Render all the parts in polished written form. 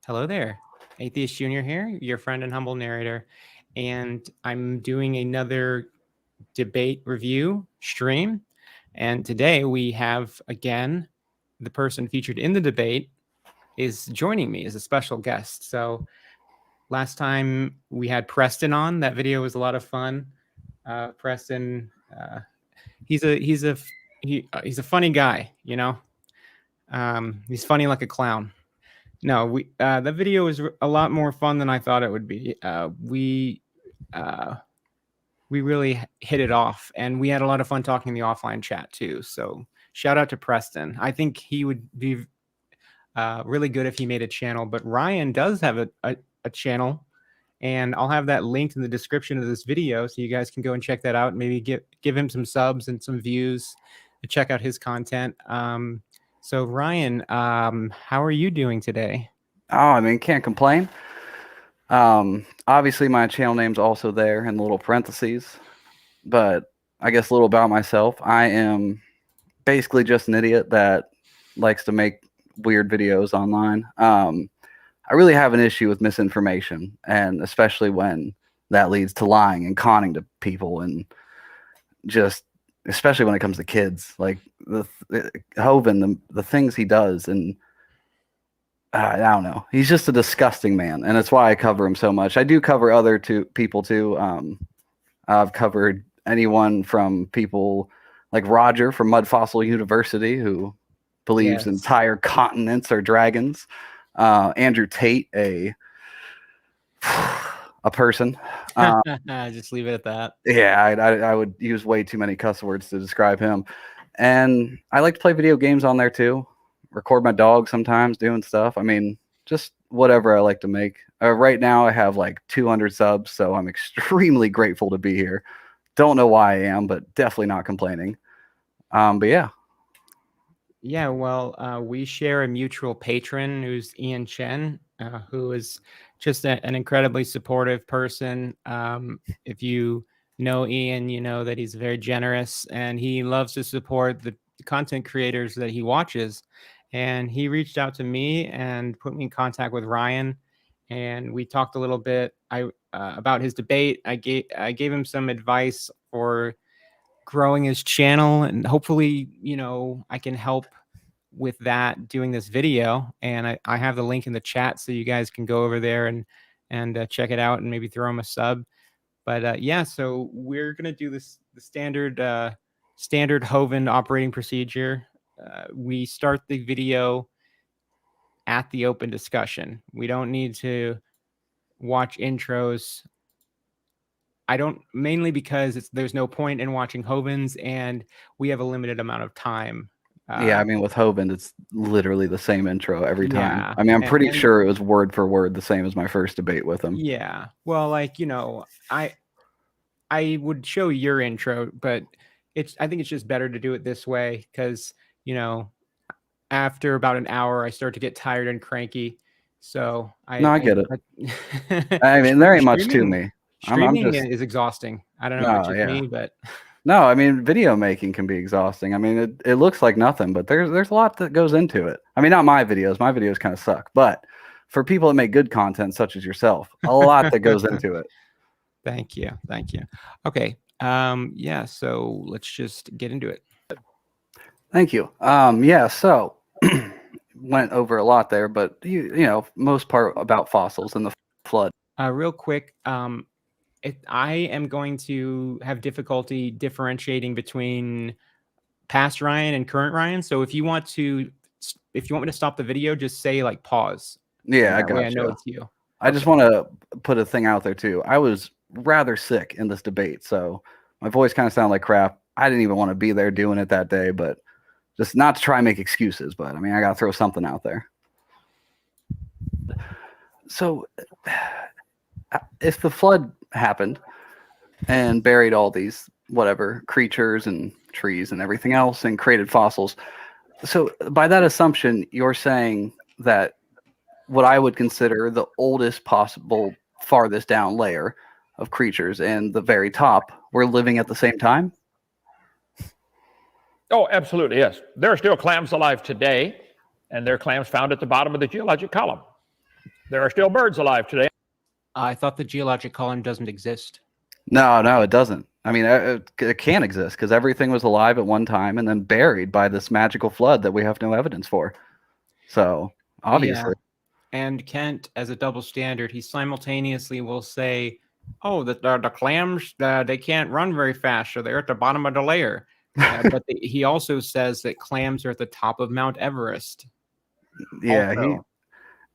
Hello there, Atheist Junior here, your friend and humble narrator, and I'm doing another debate review stream. And today we have again the person featured in the debate is joining me as a special guest. So last time we had Preston on. That video was a lot of fun. Preston, he's a funny guy, you know. He's funny like a clown. No, the video was a lot more fun than I thought it would be. We really hit it off, and we had a lot of fun talking in the offline chat too. So shout out to Preston. I think he would be really good if he made a channel. But Ryan does have a channel, and I'll have that linked in the description of this video, so you guys can go and check that out. And maybe give him some subs and some views to check out his content. So Ryan, how are you doing today? Oh, I mean, can't complain. Obviously my channel name's also there in the little parentheses, but I guess a little about myself. I am basically just an idiot that likes to make weird videos online. I really have an issue with misinformation, and especially when that leads to lying and conning to people, and just especially when it comes to kids, like Hovind, the things he does, and I don't know. He's just a disgusting man, and that's why I cover him so much. I do cover other people too. I've covered anyone from people like Roger from Mud Fossil University, who believes entire continents are dragons. Andrew Tate, a person. Just leave it at that. Yeah, I would use way too many cuss words to describe him. And I like to play video games on there too. Record my dog sometimes doing stuff. I mean, just whatever I like to make. Right now I have like 200 subs, so I'm extremely grateful to be here. Don't know why I am, but definitely not complaining. But yeah. Yeah, well, we share a mutual patron who's Ian Chen, who is just an incredibly supportive person. If you know Ian, you know that he's very generous, and he loves to support the content creators that he watches. And he reached out to me and put me in contact with Ryan, and we talked a little bit about his debate. I gave him some advice for growing his channel, and hopefully, you know, I can help with that doing this video. And I have the link in the chat, so you guys can go over there and check it out and maybe throw him a sub. But yeah, so we're gonna do the standard Hovind operating procedure. We start the video at the open discussion. We don't need to watch intros. I don't, mainly because there's no point in watching Hovind's, and we have a limited amount of time. Yeah, I mean, with Hovind, it's literally the same intro every time. Yeah, I mean, I'm pretty sure it was word for word the same as my first debate with him. Yeah, well, like, you know, I would show your intro, but I think it's just better to do it this way, because, you know, after about an hour, I start to get tired and cranky. So I get it. I mean, there ain't much to me. Streaming is exhausting. I don't know if it's just me, but no, I mean, video making can be exhausting. I mean, it looks like nothing, but there's a lot that goes into it. I mean, not my videos. My videos kind of suck, but for people that make good content, such as yourself, a lot that goes into it. Thank you. Okay. Yeah. So let's just get into it. Thank you. Yeah. So went over a lot there, but you know, most part about fossils and the flood. Real quick. I am going to have difficulty differentiating between past Ryan and current Ryan. So if you want me to stop the video, just say like pause. Yeah, I got you. I know it's you. I just want to put a thing out there too. I was rather sick in this debate, so my voice kind of sounded like crap. I didn't even want to be there doing it that day, but just not to try and make excuses. But I mean, I got to throw something out there. So if the flood happened and buried all these whatever creatures and trees and everything else and created fossils, so by that assumption, you're saying that what I would consider the oldest possible farthest down layer of creatures and the very top were living at the same time? Oh, absolutely, yes. There are still clams alive today, and there are clams found at the bottom of the geologic column. There are still birds alive today. I thought the geologic column doesn't exist. No, it doesn't. I mean, it can't exist because everything was alive at one time and then buried by this magical flood that we have no evidence for. So, obviously. Yeah. And Kent, as a double standard, he simultaneously will say, oh, the clams, they can't run very fast, so they're at the bottom of the layer. But he also says that clams are at the top of Mount Everest. Yeah, Also.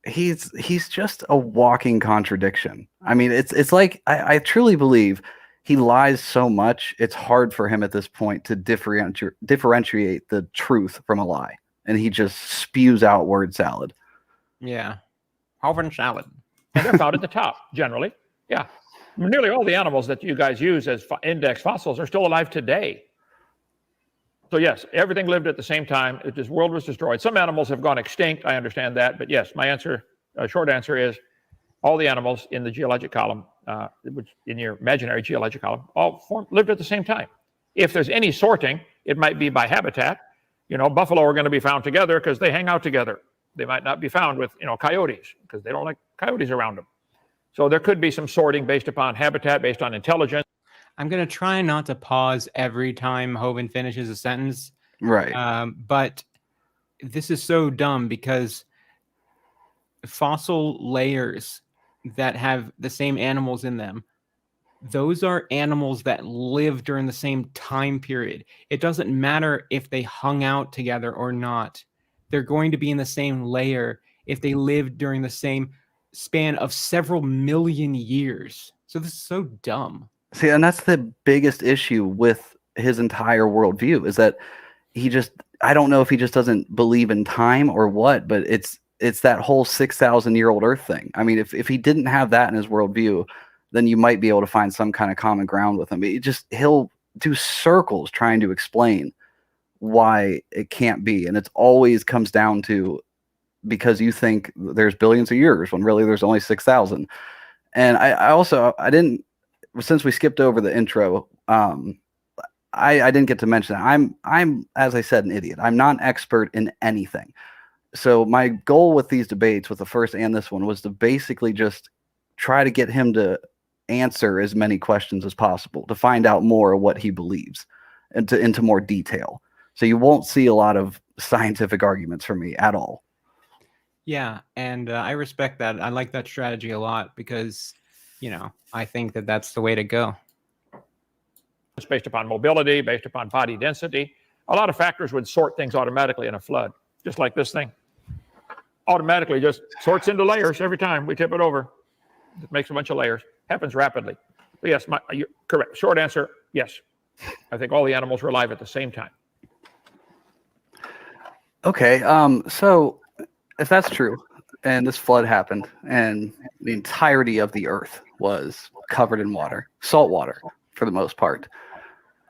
he's just a walking contradiction. I mean, it's like I truly believe he lies so much, it's hard for him at this point to differentiate the truth from a lie. And he just spews out word salad. Yeah. Hovind salad. And they're found at the top, generally. Yeah. Nearly all the animals that you guys use as index fossils are still alive today. So yes, everything lived at the same time. This world was destroyed. Some animals have gone extinct. I understand that. But yes, my answer, short answer is all the animals in the geologic column, which in your imaginary geologic column, all lived at the same time. If there's any sorting, it might be by habitat. You know, buffalo are going to be found together because they hang out together. They might not be found with, coyotes because they don't like coyotes around them. So there could be some sorting based upon habitat, based on intelligence. I'm going to try not to pause every time Hovind finishes a sentence. Right. But this is so dumb because fossil layers that have the same animals in them, those are animals that live during the same time period. It doesn't matter if they hung out together or not. They're going to be in the same layer if they lived during the same span of several million years. So this is so dumb. See, and that's the biggest issue with his entire worldview is that I don't know if he just doesn't believe in time or what, but it's that whole 6,000-year-old Earth thing. I mean, if he didn't have that in his worldview, then you might be able to find some kind of common ground with him. He'll do circles trying to explain why it can't be. And it always comes down to because you think there's billions of years when really there's only 6,000. And I didn't, since we skipped over the intro, I didn't get to mention that I'm, as I said, an idiot. I'm not an expert in anything. So my goal with these debates, with the first and this one, was to basically just try to get him to answer as many questions as possible, to find out more of what he believes and into more detail. So you won't see a lot of scientific arguments from me at all. Yeah, and I respect that. I like that strategy a lot because, I think that that's the way to go. It's based upon mobility, based upon body density. A lot of factors would sort things automatically in a flood, just like this thing. Automatically just sorts into layers every time we tip it over. It makes a bunch of layers. Happens rapidly. But yes, you're correct. Short answer, yes. I think all the animals were alive at the same time. Okay, so if that's true, and this flood happened, and the entirety of the Earth was covered in water, salt water for the most part,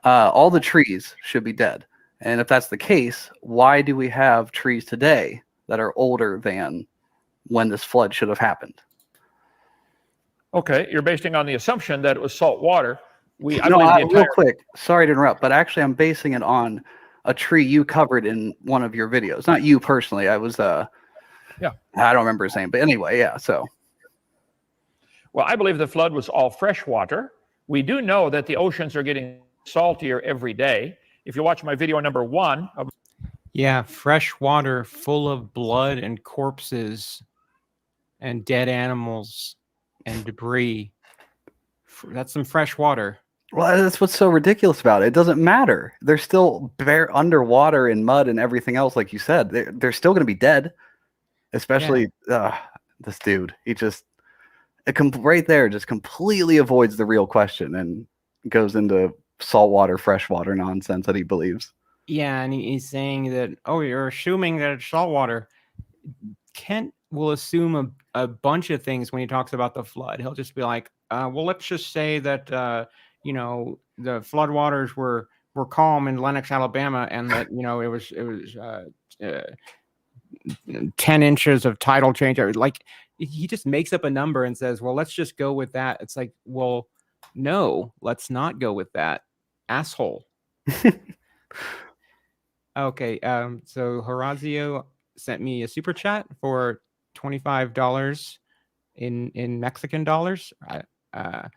all the trees should be dead. And if that's the case, why do we have trees today that are older than when this flood should have happened? Okay, you're basing on the assumption that it was salt water. Real quick, sorry to interrupt, but actually I'm basing it on a tree you covered in one of your videos. Not you personally. I was yeah. I don't remember his name, but anyway, yeah. So, well, I believe the flood was all fresh water. We do know that the oceans are getting saltier every day. If you watch my video number 1, yeah, fresh water full of blood and corpses and dead animals and debris. That's some fresh water. Well, that's what's so ridiculous about it. It doesn't matter. They're still bare underwater in mud and everything else, like you said. They're still going to be dead. Especially this dude. He just right there just completely avoids the real question and goes into saltwater, freshwater nonsense that he believes. Yeah, and he's saying that, you're assuming that it's saltwater. Kent will assume a bunch of things when he talks about the flood. He'll just be like, well, let's just say that the floodwaters were calm in Lenox, Alabama, and that it was 10 inches of tidal change. Like, he just makes up a number and says, well, let's just go with that. It's like, well, no, let's not go with that, asshole. Okay, so Horazio sent me a super chat for $25. in Mexican dollars. Uh,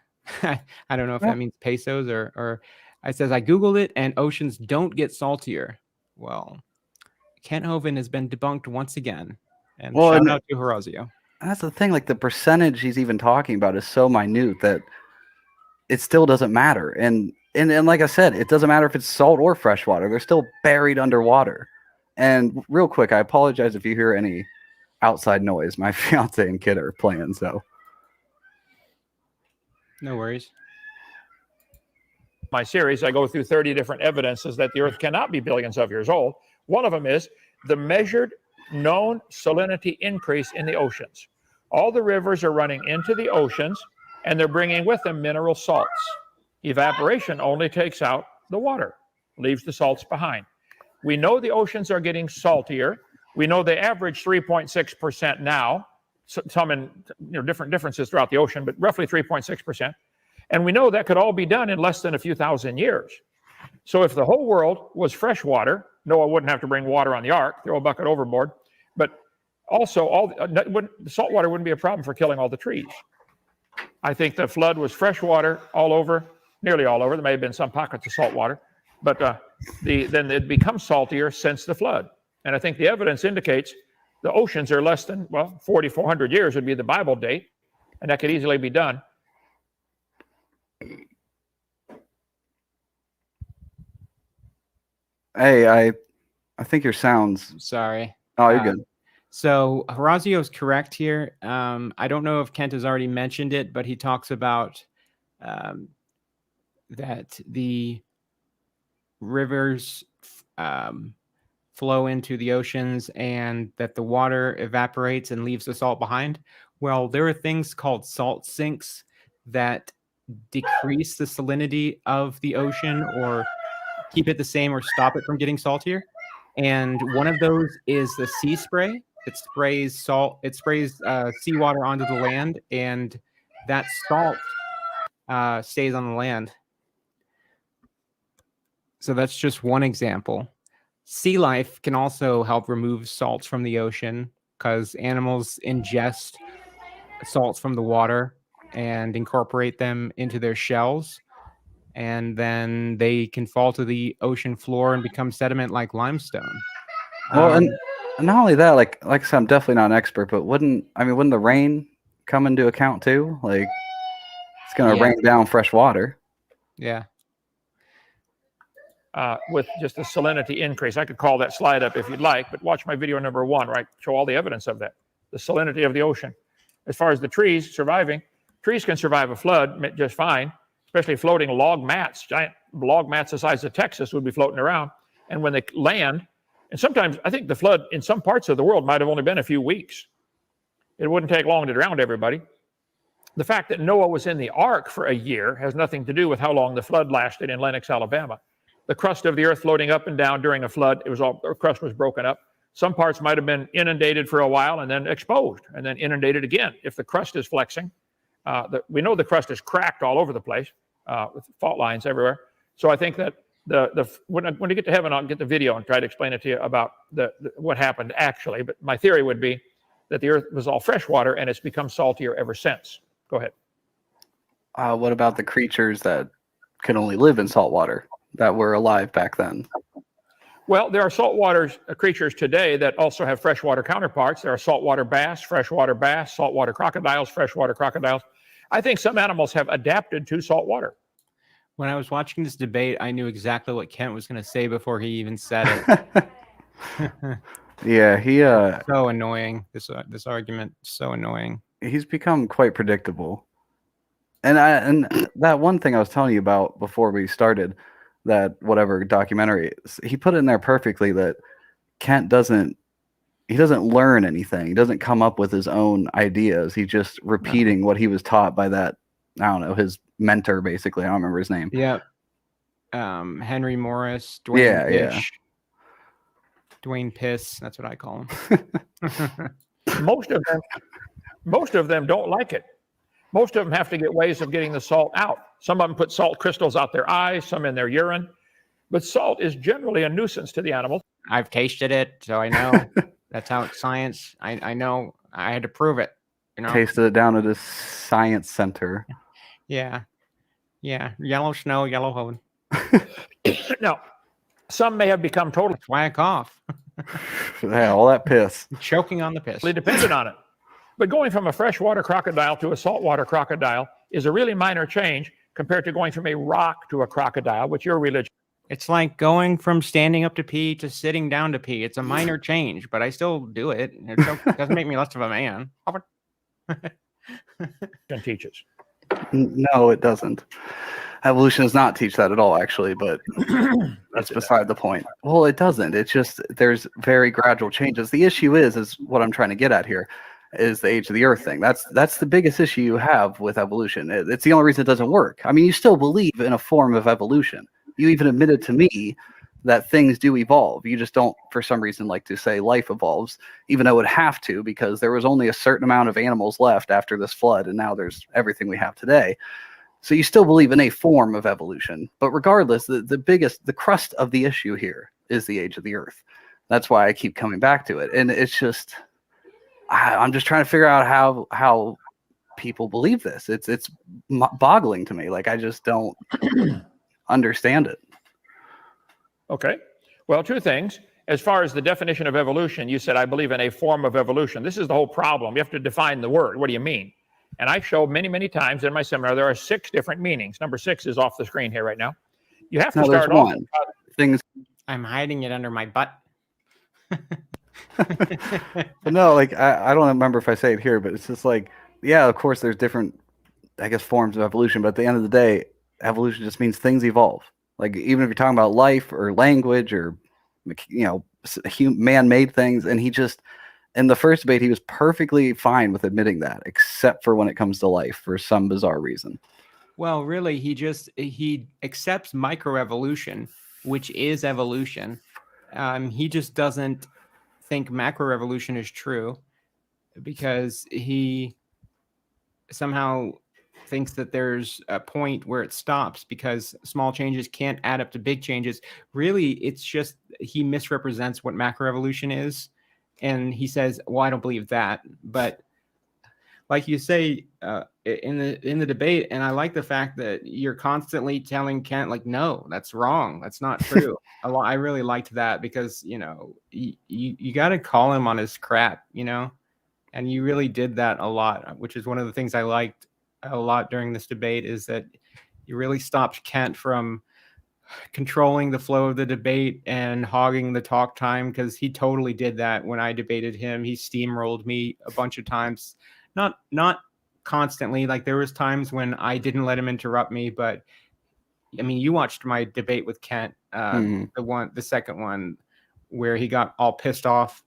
I don't know if Yeah. that means pesos or it says I Googled it and oceans don't get saltier. Well, Kent Hovind has been debunked once again. And Well, shout and out to Horazio. that's the thing. Like the percentage he's even talking about is so minute that it still doesn't matter. And like I said, it doesn't matter if it's salt or fresh water. They're still buried underwater. And real quick, I apologize if you hear any outside noise. My fiance and kid are playing, so. No worries. My series, I go through 30 different evidences that the Earth cannot be billions of years old. One of them is the measured known salinity increase in the oceans. All the rivers are running into the oceans, and they're bringing with them mineral salts. Evaporation only takes out the water, leaves the salts behind. We know the oceans are getting saltier. We know they average 3.6% now, some in different differences throughout the ocean, but roughly 3.6%. And we know that could all be done in less than a few thousand years. So if the whole world was fresh water, Noah wouldn't have to bring water on the ark, throw a bucket overboard. But also, the salt water wouldn't be a problem for killing all the trees. I think the flood was fresh water all over, nearly all over. There may have been some pockets of salt water, but then it becomes saltier since the flood. And I think the evidence indicates the oceans are less than, 4,400 years would be the Bible date, and that could easily be done. Hey, I think your sound's. Sorry. Oh, you're good. So Horazio is correct here. I don't know if Kent has already mentioned it, but he talks about that the rivers flow into the oceans and that the water evaporates and leaves the salt behind. Well, there are things called salt sinks that decrease the salinity of the ocean or keep it the same or stop it from getting saltier. And one of those is the sea spray. It sprays seawater onto the land, and that salt stays on the land. So that's just one example. Sea life can also help remove salts from the ocean because animals ingest salts from the water and incorporate them into their shells. And then they can fall to the ocean floor and become sediment like limestone. Well, and not only that, like I said, I'm definitely not an expert, but wouldn't the rain come into account too? Like it's going to rain down fresh water. Yeah. With just a salinity increase. I could call that slide up if you'd like, but watch my video number 1, right? Show all the evidence of that. The salinity of the ocean. As far as the trees surviving, trees can survive a flood just fine, especially floating log mats. Giant log mats the size of Texas would be floating around. And when they land, and sometimes I think the flood in some parts of the world might have only been a few weeks. It wouldn't take long to drown everybody. The fact that Noah was in the ark for a year has nothing to do with how long the flood lasted in Lenox, Alabama. The crust of the earth floating up and down during a flood, the crust was broken up. Some parts might have been inundated for a while and then exposed and then inundated again. If the crust is flexing, we know the crust is cracked all over the place with fault lines everywhere. So I think that when you get to heaven, I'll get the video and try to explain it to you about what happened actually. But my theory would be that the earth was all fresh water and it's become saltier ever since. Go ahead. What about the creatures that can only live in salt water that were alive back then? Well, there are saltwater creatures today that also have freshwater counterparts. There are saltwater bass, saltwater crocodiles, freshwater crocodiles. I think some animals have adapted to salt water. When I was watching this debate, I knew exactly what Kent was going to say before he even said it. Yeah, he so annoying. This argument, so annoying. He's become quite predictable. And that one thing I was telling you about before we started, that whatever documentary, he put it in there perfectly that Kent doesn't learn anything. He doesn't come up with his own ideas. He's just repeating what he was taught by that, I don't know, his mentor, basically. I don't remember his name. Yeah. Henry Morris, Dwayne Pish. Dwayne Piss, that's what I call him. Most of them don't like it. Most of them have to get ways of getting the salt out. Some of them put salt crystals out their eyes, some in their urine. But salt is generally a nuisance to the animals. I've tasted it, so I know. That's how it's science. I know. I had to prove it. Tasted it down at a science center. Yeah. Yeah. Yellow snow, yellow Hovind. Now, some may have become totally That's why I cough. Yeah, all that piss. I'm choking on the piss. dependent on it. But going from a freshwater crocodile to a saltwater crocodile is a really minor change compared to going from a rock to a crocodile, which your religion. It's like going from standing up to pee to sitting down to pee. It's a minor change, but I still do it. It doesn't make me less of a man. teaches. No, it doesn't. Evolution does not teach that at all, actually, but that's beside the point. Well, it doesn't. It's just there's very gradual changes. The issue is what I'm trying to get at here is the age of the earth thing. That's the biggest issue you have with evolution. It's the only reason it doesn't work. I mean, you still believe in a form of evolution. You even admitted to me that things do evolve. You just don't, for some reason, like to say life evolves, even though it would have to, because there was only a certain amount of animals left after this flood, and now there's everything we have today. So you still believe in a form of evolution. But regardless, the crust of the issue here is the age of the earth. That's why I keep coming back to it. And it's just, I'm just trying to figure out how people believe this. It's boggling to me. Like, I just don't understand it. Okay. Well, two things. As far as the definition of evolution, you said, I believe in a form of evolution. This is the whole problem. You have to define the word. What do you mean? And I show many, many times in my seminar, there are 6 different meanings. Number 6 is off the screen here right now. You have to start off. Things. I'm hiding it under my butt. But no, like, I don't remember if I say it here, but it's just like, yeah, of course there's different, I guess, forms of evolution. But at the end of the day, evolution just means things evolve. Like, even if you're talking about life or language or, man-made things, and he just, in the first debate, he was perfectly fine with admitting that, except for when it comes to life for some bizarre reason. Well, really, he accepts microevolution, which is evolution. He just doesn't think macroevolution is true because he somehow thinks that there's a point where it stops because small changes can't add up to big changes. Really, it's just he misrepresents what macroevolution is. And he says, well, I don't believe that. But like you say in the debate, and I like the fact that you're constantly telling Kent, like, no, that's wrong. That's not true. I really liked that because, you got to call him on his crap, and you really did that a lot, which is one of the things I liked a lot during this debate is that you really stopped Kent from controlling the flow of the debate and hogging the talk time, because he totally did that when I debated him. He steamrolled me a bunch of times, not constantly. Like, there was times when I didn't let him interrupt me, but I mean, you watched my debate with Kent, the second one where he got all pissed off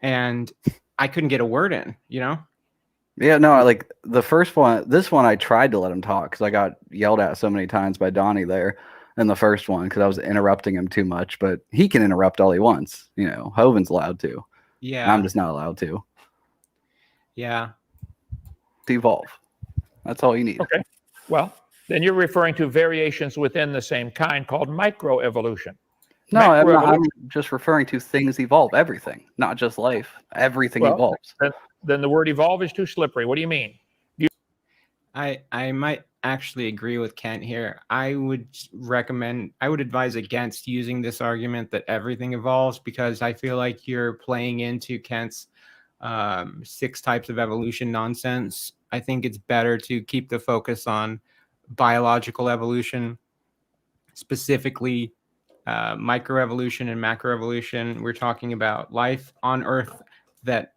and I couldn't get a word in, Yeah, no, I like the first one. This one, I tried to let him talk because I got yelled at so many times by Donnie there in the first one because I was interrupting him too much. But he can interrupt all he wants. Hovind's allowed to. Yeah. I'm just not allowed to. Yeah. Evolve. That's all you need. Okay. Well, then you're referring to variations within the same kind called microevolution. No, I'm just referring to things evolve. Everything, not just life. Everything evolves. Then the word evolve is too slippery. What do you mean? I might actually agree with Kent here. I would advise against using this argument that everything evolves, because I feel like you're playing into Kent's 6 types of evolution nonsense. I think it's better to keep the focus on biological evolution, specifically microevolution and macroevolution. We're talking about life on Earth that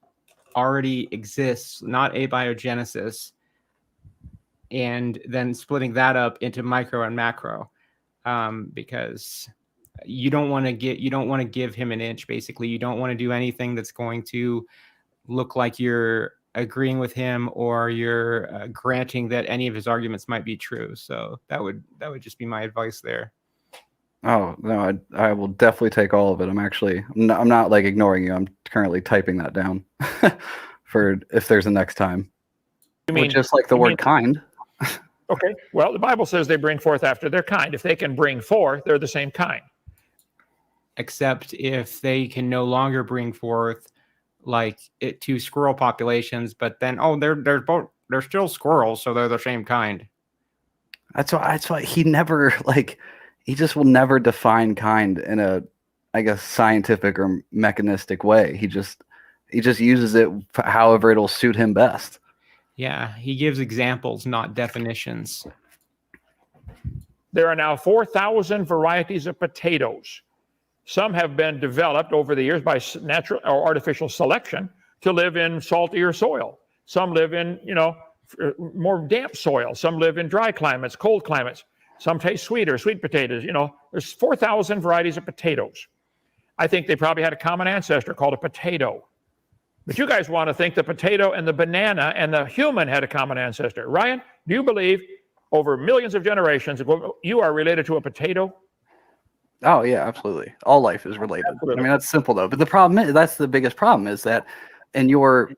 already exists, not abiogenesis, and then splitting that up into micro and macro, because you don't want to give him an inch. Basically, you don't want to do anything that's going to look like you're agreeing with him or you're granting that any of his arguments might be true. So that would just be my advice there. Oh no, I will definitely take all of it. I'm not like ignoring you. I'm currently typing that down for if there's a next time. Just like the word kind. Okay. Well, the Bible says they bring forth after their kind. If they can bring forth, they're the same kind. Except if they can no longer bring forth like it to squirrel populations, but then they're still squirrels, so they're the same kind. That's why he never he just will never define kind in a, I guess, scientific or mechanistic way. He just uses it however it'll suit him best. Yeah, he gives examples, not definitions. There are now 4,000 varieties of potatoes. Some have been developed over the years by natural or artificial selection to live in saltier soil. Some live in, more damp soil. Some live in dry climates, cold climates. Some taste sweeter, sweet potatoes. There's 4,000 varieties of potatoes. I think they probably had a common ancestor called a potato. But you guys want to think the potato and the banana and the human had a common ancestor. Ryan, do you believe over millions of generations you are related to a potato? Oh yeah, absolutely. All life is related. Absolutely. I mean, that's simple though. But the problem is, that's the biggest problem, is that in your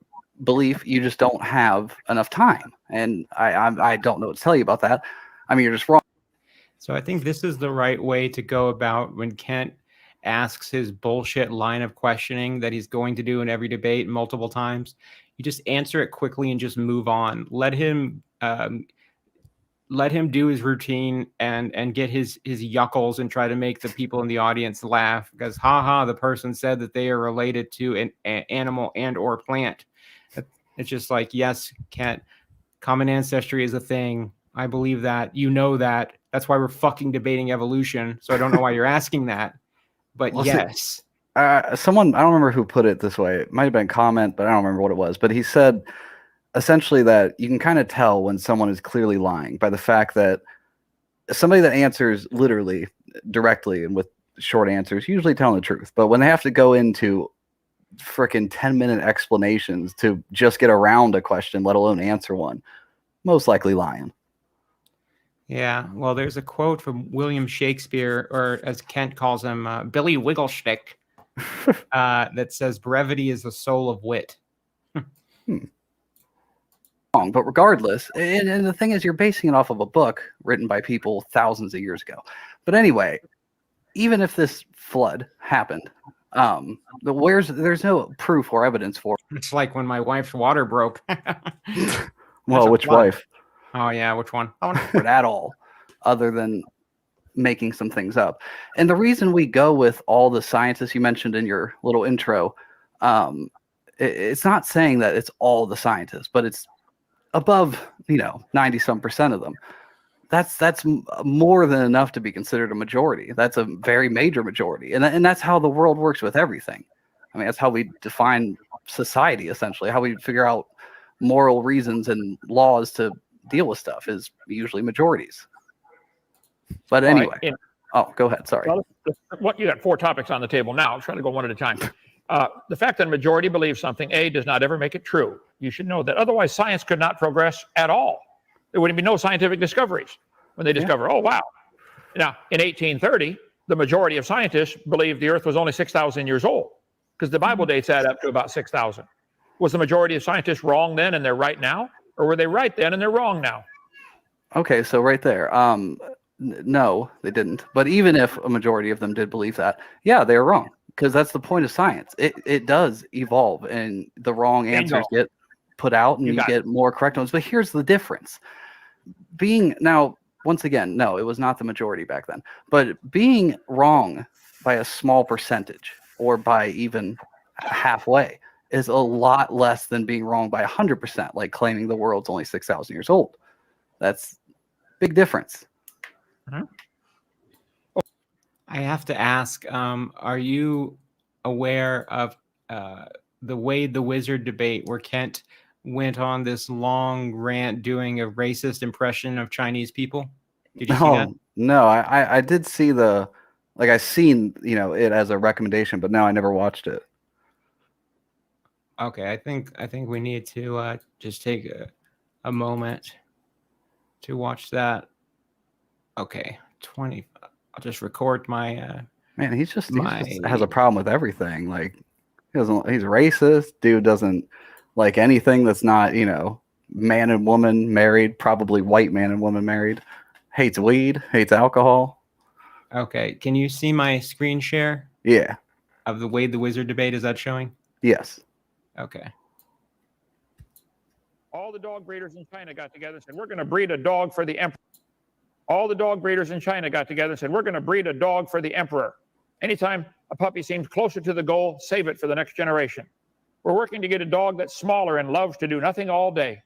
belief, you just don't have enough time. And I don't know what to tell you about that. I mean, you're just wrong. So I think this is the right way to go about when Kent asks his bullshit line of questioning that he's going to do in every debate multiple times. You just answer it quickly and just move on. Let him do his routine and get his yuckles and try to make the people in the audience laugh because the person said that they are related to an animal and or plant. It's just like, yes, Kent, common ancestry is a thing. I believe that. You know that. That's why we're fucking debating evolution. So I don't know why you're asking that. But yes. Someone, I don't remember who put it this way. It might have been a comment, but I don't remember what it was. But he said essentially that you can kind of tell when someone is clearly lying by the fact that somebody that answers literally, directly, and with short answers, usually telling the truth. But when they have to go into freaking 10-minute explanations to just get around a question, let alone answer one, most likely lying. Yeah, well, there's a quote from William Shakespeare, or as Kent calls him, Billy Wigglestick, that says, brevity is the soul of wit. But regardless, and the thing is, you're basing it off of a book written by people thousands of years ago. But anyway, even if this flood happened, there's no proof or evidence for it. It's like when my wife's water broke. Well, which wife? Oh yeah, which one? At all, other than making some things up. And the reason we go with all the scientists you mentioned in your little intro, it's not saying that it's all the scientists, but it's above 90-some% of them. That's more than enough to be considered a majority. That's a very major majority, and that's how the world works with everything. I mean, that's how we define society, essentially. How we figure out moral reasons and laws to deal with stuff is usually majorities. But anyway, go ahead. Sorry. What you got 4 topics on the table now. I'm trying to go one at a time. The fact that a majority believes something, does not ever make it true. You should know that. Otherwise, science could not progress at all. There wouldn't be no scientific discoveries when they discover, oh, wow. Now, in 1830, the majority of scientists believed the Earth was only 6,000 years old because the Bible dates add up to about 6,000. Was the majority of scientists wrong then and they're right now? Or were they right then and they're wrong now? Okay, so right there. No, they didn't. But even if a majority of them did believe that, yeah, they were wrong. Because that's the point of science. It does evolve, and the wrong answers get put out, and you get more correct ones. But here's the difference. Once again, no, it was not the majority back then. But being wrong by a small percentage or by even halfway is a lot less than being wrong by 100%, like claiming the world's only 6,000 years old. That's a big difference. Mm-hmm. I have to ask, are you aware of the Wade the Wizard debate where Kent went on this long rant doing a racist impression of Chinese people? Did you see that? No, I did see I seen, it as a recommendation, but no, I never watched it. Okay, I think we need to just take a moment to watch that. Okay, 20. I'll just record my. Man, he just has a problem with everything. Like, he's racist. Dude doesn't like anything that's not, man and woman married, probably white man and woman married. Hates weed, hates alcohol. Okay, can you see my screen share? Yeah. Of the Wade the Wizard debate? Is that showing? Yes. Okay. All the dog breeders in China got together and said, we're going to breed a dog for the emperor. All the dog breeders in China got together and said, we're going to breed a dog for the emperor. Anytime a puppy seems closer to the goal, save it for the next generation. We're working to get a dog that's smaller and loves to do nothing all day.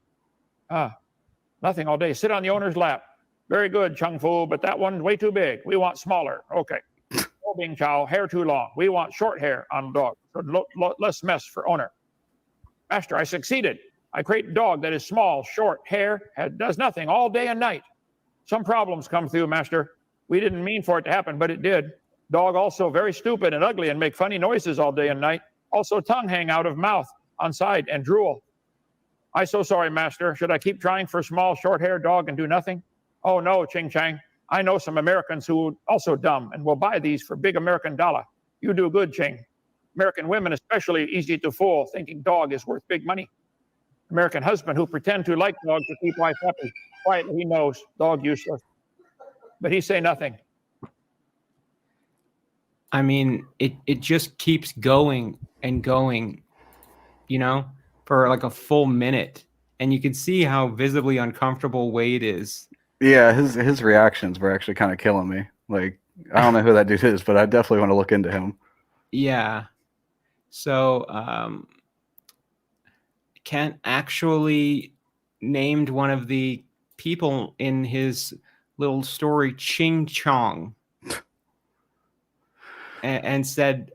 Nothing all day. Sit on the owner's lap. Very good, Chung Fu, but that one's way too big. We want smaller. Okay. Oh, Bing Chow, hair too long. We want short hair on the dog. So less mess for owner. Master, I succeeded. I create a dog that is small, short, hair, does nothing all day and night. Some problems come through, Master. We didn't mean for it to happen, but it did. Dog also very stupid and ugly and make funny noises all day and night. Also tongue hang out of mouth on side and drool. I so sorry, Master. Should I keep trying for small, short-haired dog and do nothing? Oh, no, Ching Chang. I know some Americans who are also dumb and will buy these for big American dollar. You do good, Ching. American women especially easy to fool, thinking dog is worth big money. American husband who pretend to like dog to keep wife happy. Quietly he knows dog useless. But he say nothing. I mean, it just keeps going and going, you know, for like a full minute. And you can see how visibly uncomfortable Wade is. Yeah, his reactions were actually kind of killing me. Like, I don't know who that dude is, but I definitely want to look into him. Yeah. So Kent actually named one of the people in his little story Ching Chong, and said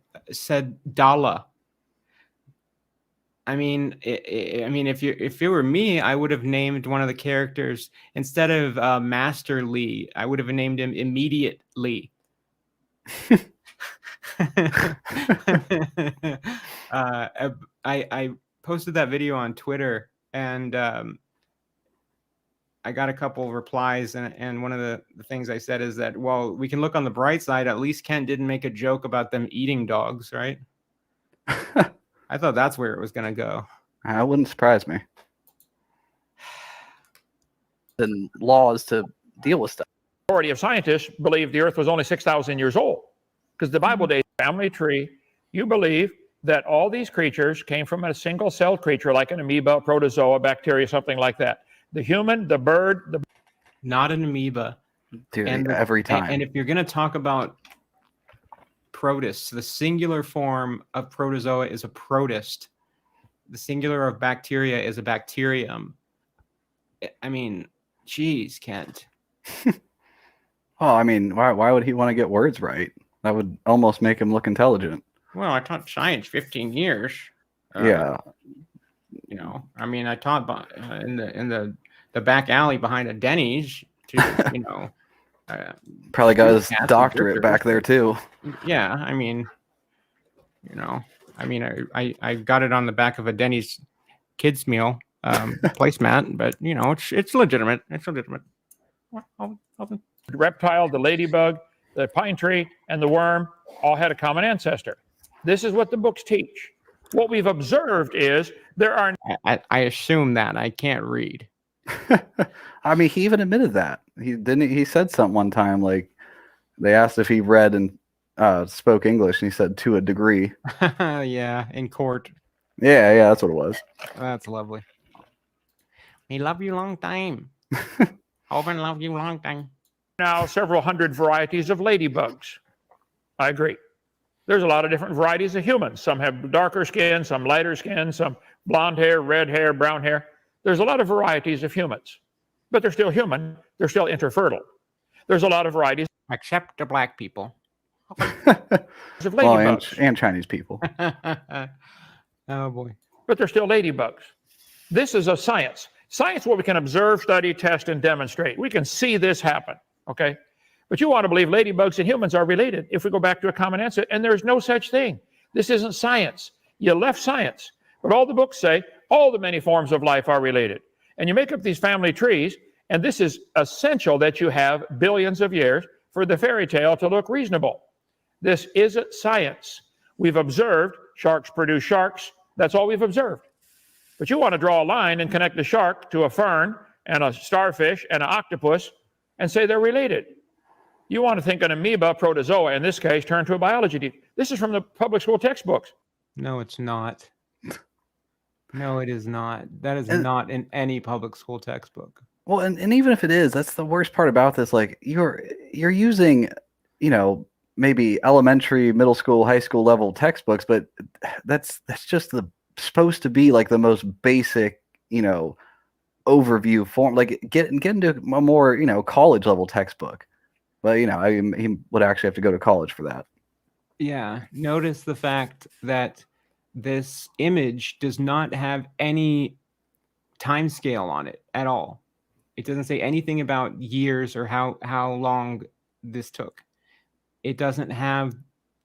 Dala. I mean, if it were me, I would have named one of the characters instead of Master Lee. I would have named him Immediate Lee. I posted that video on Twitter, and I got a couple of replies, and one of the things I said is that, well, we can look on the bright side. At least Kent didn't make a joke about them eating dogs, right? I thought that's where it was going to go. That wouldn't surprise me. And laws to deal with stuff. The majority of scientists believe the Earth was only 6,000 years old, because the Bible days family tree. You believe that all these creatures came from a single-celled creature like an amoeba, protozoa, bacteria, something like that. The human, the bird, not an amoeba. Dude, every time. And if you're going to talk about protists, the singular form of protozoa is a protist. The singular of bacteria is a bacterium. I mean, geez, Kent. Oh, I mean, why would he want to get words right? That would almost make him look intelligent. Well, I taught science 15 years. Yeah. You know, I mean, I taught in the back alley behind a Denny's to, you know. Probably got his doctorate back there too. Yeah, I mean, you know, I got it on the back of a Denny's kids meal placemat, but you know, it's legitimate. It's legitimate. the reptile, the ladybug, the pine tree, and the worm all had a common ancestor. This is what the books teach. What we've observed is there are. I assume that I can't read. I mean, he even admitted that. He said something one time, like they asked if he read and spoke English, and he said to a degree. Yeah, in court. Yeah, that's what it was. That's lovely. We love you long time. Hovind love you long time. Now several hundred varieties of ladybugs. I agree. There's a lot of different varieties of humans. Some have darker skin, some lighter skin, some blonde hair, red hair, brown hair. There's a lot of varieties of humans, but they're still human. They're still interfertile. There's a lot of varieties. Except the black people. Of ladybugs. And Chinese people. Oh, boy. But they're still ladybugs. This is a science. Science where we can observe, study, test, and demonstrate. We can see this happen, okay? But you want to believe ladybugs and humans are related if we go back to a common answer, and there's no such thing. This isn't science. You left science. But all the books say all the many forms of life are related. And you make up these family trees, and this is essential that you have billions of years for the fairy tale to look reasonable. This isn't science. We've observed sharks produce sharks. That's all we've observed. But you want to draw a line and connect the shark to a fern and a starfish and an octopus and say they're related. You want to think an amoeba, protozoa, in this case, turn to a biology teacher. This is from the public school textbooks. No, it's not. No, it is not. That is And- not in any public school textbook. Well, and even if it is, that's the worst part about this. Like you're using, maybe elementary, middle school, high school level textbooks, but that's just supposed to be like the most basic, overview form. Like get into a more, college level textbook. But he would actually have to go to college for that. Yeah. Notice the fact that this image does not have any time scale on it at all. It doesn't say anything about years or how long this took. It doesn't have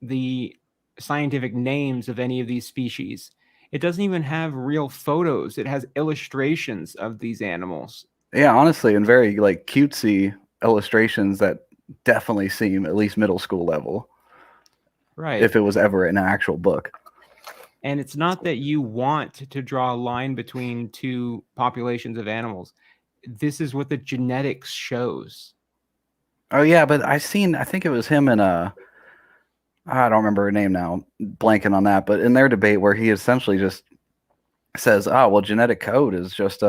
the scientific names of any of these species. It doesn't even have real photos. It has illustrations of these animals. Yeah, honestly, and very like cutesy illustrations that definitely seem at least middle school level. Right. If it was ever in an actual book. And it's not that you want to draw a line between two populations of animals. This is what the genetics shows. Oh yeah, but I think it was him and I don't remember her name now, blanking on that, but in their debate where he essentially just says, "Oh, well, genetic code is just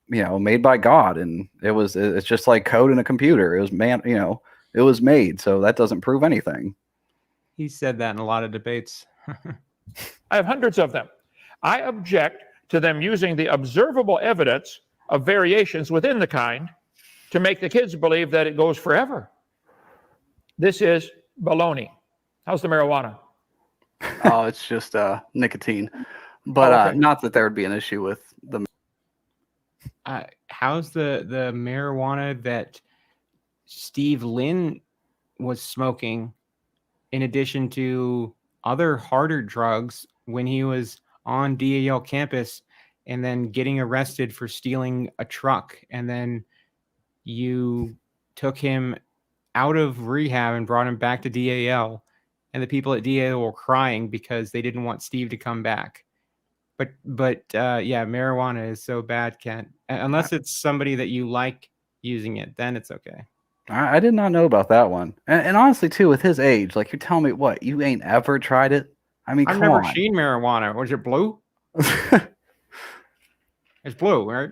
made by God, and it's just like code in a computer. It was it was made, so that doesn't prove anything." He said that in a lot of debates. I have hundreds of them. I object to them using the observable evidence of variations within the kind to make the kids believe that it goes forever. This is baloney. How's the marijuana? Oh, it's just nicotine, but okay. not that there would be an issue with the. How's the marijuana that Steve Lynn was smoking in addition to other harder drugs when he was on DAL campus and then getting arrested for stealing a truck, and then you took him out of rehab and brought him back to DAL, and the people at DAL were crying because they didn't want Steve to come back. But yeah, marijuana is so bad, Kent. Unless it's somebody that you like using it, then it's okay. I did not know about that one. And honestly, too, with his age, like you're telling me what, you ain't ever tried it? I mean, I've come never on. seen marijuana. Was it blue? It's blue, right?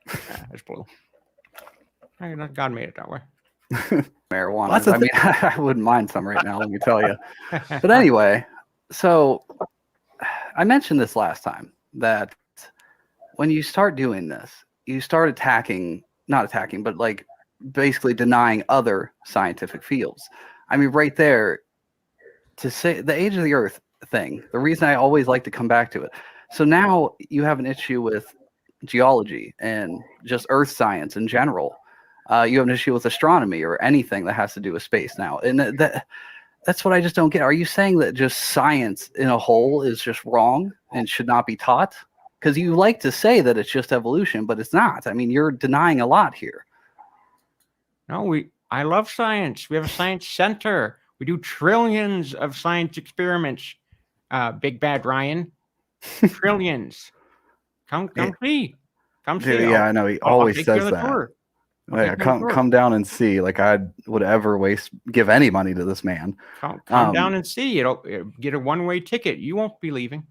Yeah, it's blue. God made it that way. Marijuana. I mean, I wouldn't mind some right now, let me tell you. But anyway, so I mentioned this last time that when you start doing this, you start not attacking, but like basically denying other scientific fields. I mean, right there, to say the age of the earth thing, the reason I always like to come back to it. So now you have an issue with geology and just earth science in general. You have an issue with astronomy or anything that has to do with space now. And that's what I just don't get. Are you saying that just science in a whole is just wrong and should not be taught? Because you like to say that it's just evolution, but it's not. I mean, you're denying a lot here. No, I love science. We have a science center. We do trillions of science experiments. Big Bad Ryan. Trillions. Come see. Come see. Dude, yeah, I know. He always says that. Tour. Yeah, come down and see. Like I would ever give any money to this man. Come down and see. It'll get a one-way ticket. You won't be leaving.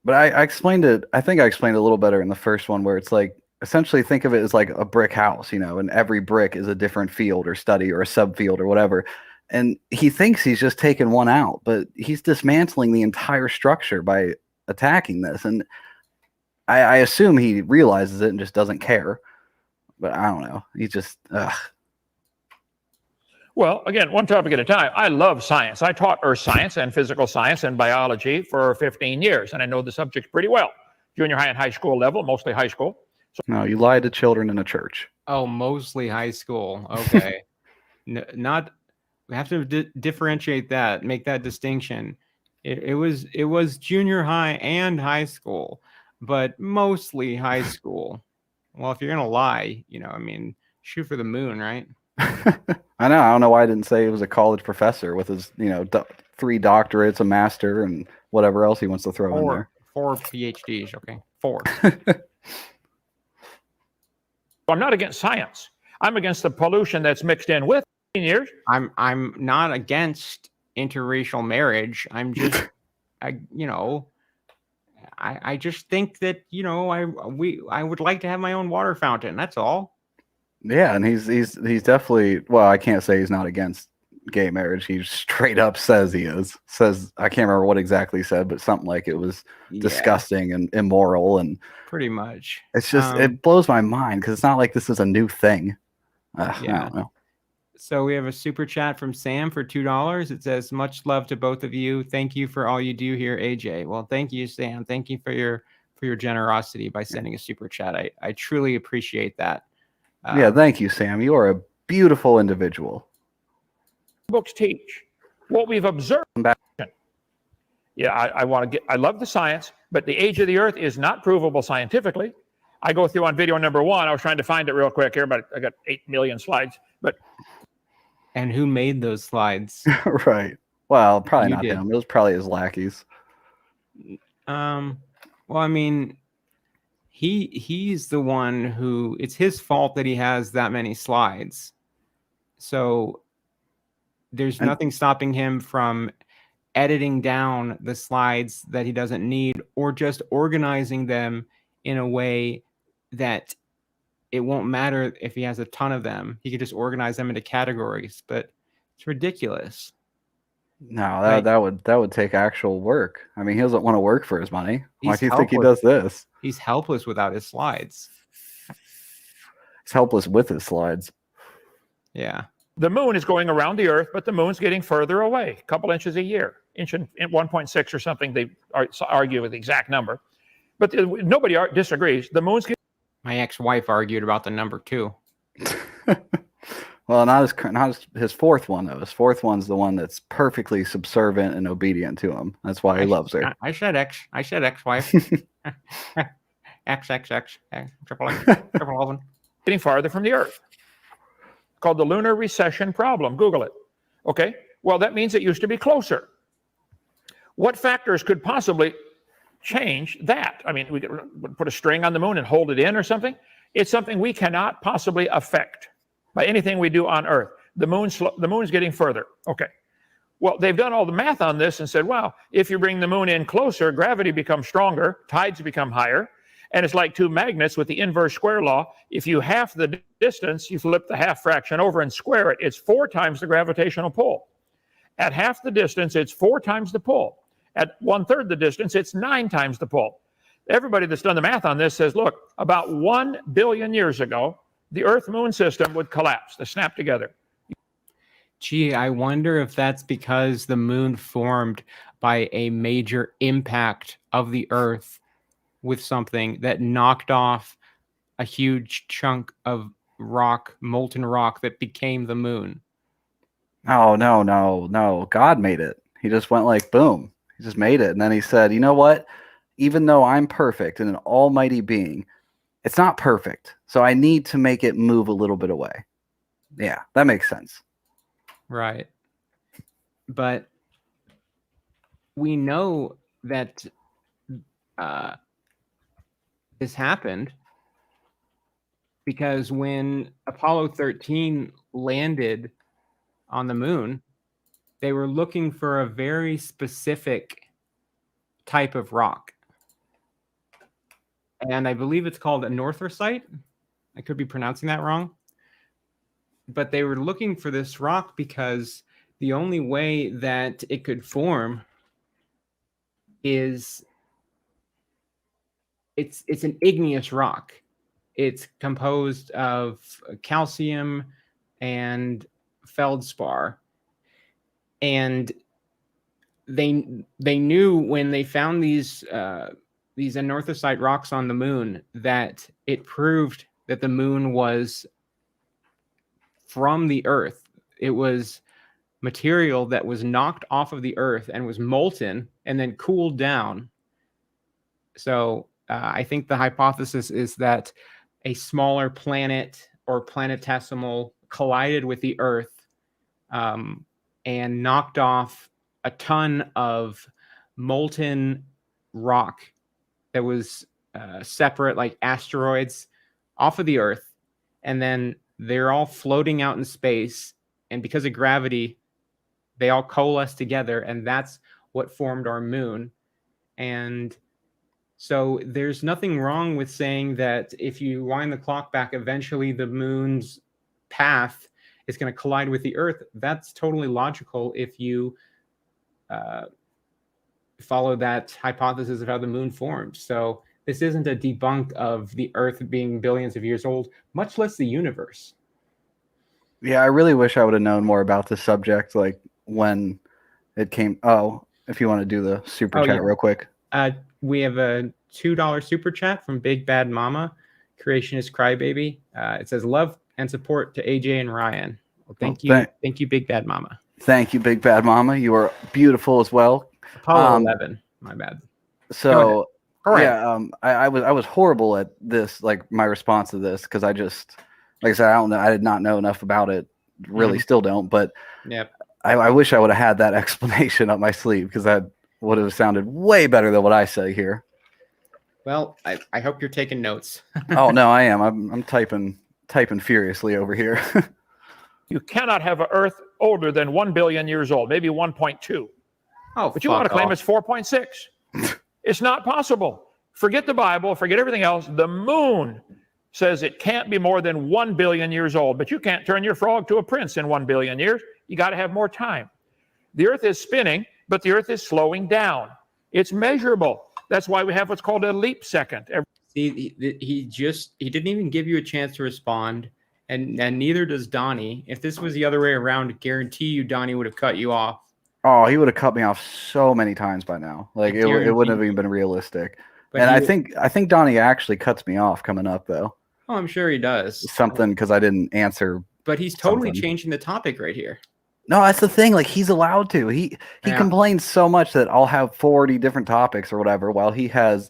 But I explained it. I think I explained it a little better in the first one, where it's like essentially think of it as like a brick house, and every brick is a different field or study or a subfield or whatever. And he thinks he's just taking one out, but he's dismantling the entire structure by attacking this. And I assume he realizes it and just doesn't care. But I don't know. He just, Well, again, one topic at a time. I love science. I taught earth science and physical science and biology for 15 years, and I know the subject pretty well. Junior high and high school level, mostly high school. No, you lie to children in a church. Oh, mostly high school. Okay. We have to differentiate that, make that distinction. It was junior high and high school, but mostly high school. Well, if you're going to lie, I mean, shoot for the moon, right? I know. I don't know why I didn't say he was a college professor with his, 3 doctorates, a master, and whatever else he wants to throw in there. 4 PhDs. Okay. 4. I'm not against science. I'm against the pollution that's mixed in with years. I'm not against interracial marriage. I'm just, I just think that, you know, I would like to have my own water fountain. That's all. Yeah, and he's definitely, well, I can't say he's not against gay marriage. He straight up says he is. Says, I can't remember what exactly he said, but something like it was Yeah, disgusting and immoral, and pretty much. it's just it blows my mind because it's not like this is a new thing. I Yeah. don't know. So we have a super chat from Sam for $2. It says, "Much love to both of you. Thank you for all you do here, AJ." Well, thank you, Sam. Thank you for your generosity by sending a super chat. I truly appreciate that. Yeah, thank you, Sam. You are a beautiful individual. Books teach what we've observed. Yeah, I love the science, but the age of the Earth is not provable scientifically. I go through on video number 1. I was trying to find it real quick here, but I got 8 million slides. But And who made those slides? Right. Well, probably You not did. him. It was probably his lackeys. Well, I mean, he's the one who, it's his fault that he has that many slides. So there's nothing stopping him from editing down the slides that he doesn't need, or just organizing them in a way that it won't matter if he has a ton of them. He could just organize them into categories, but it's ridiculous. No, Like, that would take actual work. I mean, he doesn't want to work for his money. Why He's do you think he helpless. does this? He's helpless without his slides. He's helpless with his slides. Yeah. the moon is going around the Earth, but the moon's getting further away, a couple inches a year, inch and 1.6 or something. They argue with the exact number, but nobody disagrees. The moon's getting. My ex-wife argued about the number too. Well, not his fourth one though. His fourth one's the one that's perfectly subservient and obedient to him. That's why he loves her. I said ex-wife. XXX, triple oven. Getting farther from the Earth, called the lunar recession problem. Google it. Okay. Well, that means it used to be closer. What factors could possibly change that? I mean, we could put a string on the moon and hold it in or something. It's something we cannot possibly affect by anything we do on Earth. The moon's getting further. Okay. Well, they've done all the math on this and said, wow, if you bring the moon in closer, gravity becomes stronger, tides become higher, and it's like two magnets with the inverse square law. If you half the distance, you flip the half fraction over and square it, it's 4 times the gravitational pull. At half the distance, it's 4 times the pull. At 1/3 the distance, it's 9 times the pull. Everybody that's done the math on this says, look, about 1 billion years ago, the Earth-Moon system would collapse, they snap together. Gee, I wonder if that's because the moon formed by a major impact of the Earth with something that knocked off a huge chunk of rock, molten rock, that became the moon. Oh, no. God made it. He just went like, boom. He just made it. And then he said, you know what? Even though I'm perfect and an almighty being, it's not perfect. So I need to make it move a little bit away. Yeah, that makes sense. Right. But we know that this happened because when Apollo 13 landed on the moon, they were looking for a very specific type of rock. And I believe it's called a northrisite. I could be pronouncing that wrong. But they were looking for this rock because the only way that it could form is it's an igneous rock. It's composed of calcium and feldspar. And they knew when they found these anorthosite rocks on the moon that it proved that the moon was from the Earth. It was material that was knocked off of the Earth and was molten and then cooled down. So I think the hypothesis is that a smaller planet or planetesimal collided with the Earth and knocked off a ton of molten rock that was separate, like asteroids, off of the Earth. And then they're all floating out in space. And because of gravity, they all coalesce together. And that's what formed our moon. And So there's nothing wrong with saying that if you wind the clock back, eventually the moon's path is going to collide with the Earth. That's totally logical if you follow that hypothesis of how the moon formed. So this isn't a debunk of the Earth being billions of years old, much less the universe. Yeah, I really wish I would have known more about this subject, like when it came. Oh, if you want to do the super chat real quick. We have a $2 super chat from Big Bad Mama, Creationist Crybaby. It says love and support to AJ and Ryan. Well, thank you, Big Bad Mama. Thank you, Big Bad Mama. You are beautiful as well. Apollo 11. My bad. So yeah, I was horrible at this, like my response to this, because I just, like I said, I don't know. I did not know enough about it. Really, still don't. But yep. I wish I would have had that explanation up my sleeve, because that would have sounded way better than what I say here. Well, I hope you're taking notes. Oh no, I am. I'm typing furiously over here. You cannot have an Earth older than 1 billion years old, maybe 1.2. Oh, but you want to claim it's 4.6. It's not possible. Forget the Bible, forget everything else. The moon says it can't be more than 1 billion years old, but you can't turn your frog to a prince in 1 billion years. You got to have more time. The Earth is spinning, but the Earth is slowing down. It's measurable. That's why we have what's called a leap second. See, he didn't even give you a chance to respond, and neither does Donnie. If this was the other way around, I guarantee you Donnie would have cut you off. Oh, he would have cut me off so many times by now. Like it wouldn't have even been realistic. But and I think Donnie actually cuts me off coming up though. Oh, I'm sure he does. Something because I didn't answer. But he's totally changing the topic right here. No, that's the thing. Like he's allowed to. He complains so much that I'll have 40 different topics or whatever, while he has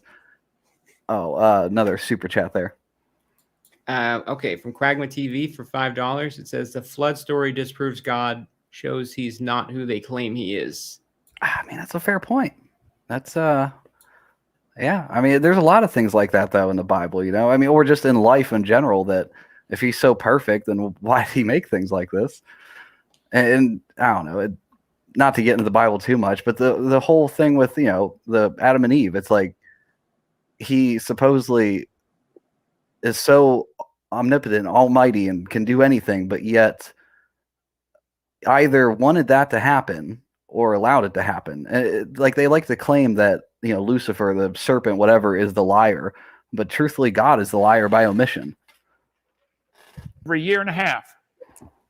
another super chat there. Okay, from Cragma TV for $5. It says the flood story disproves God, shows he's not who they claim he is. I mean, that's a fair point. That's yeah. I mean, there's a lot of things like that though in the Bible, you know. I mean, or just in life in general, that if he's so perfect, then why did he make things like this? And I don't know, not to get into the Bible too much, but the whole thing with, you know, the Adam and Eve, it's like he supposedly is so omnipotent, almighty, and can do anything, but yet either wanted that to happen or allowed it to happen. Like they like to claim that, you know, Lucifer, the serpent, whatever, is the liar, but truthfully, God is the liar by omission. Every year and a half,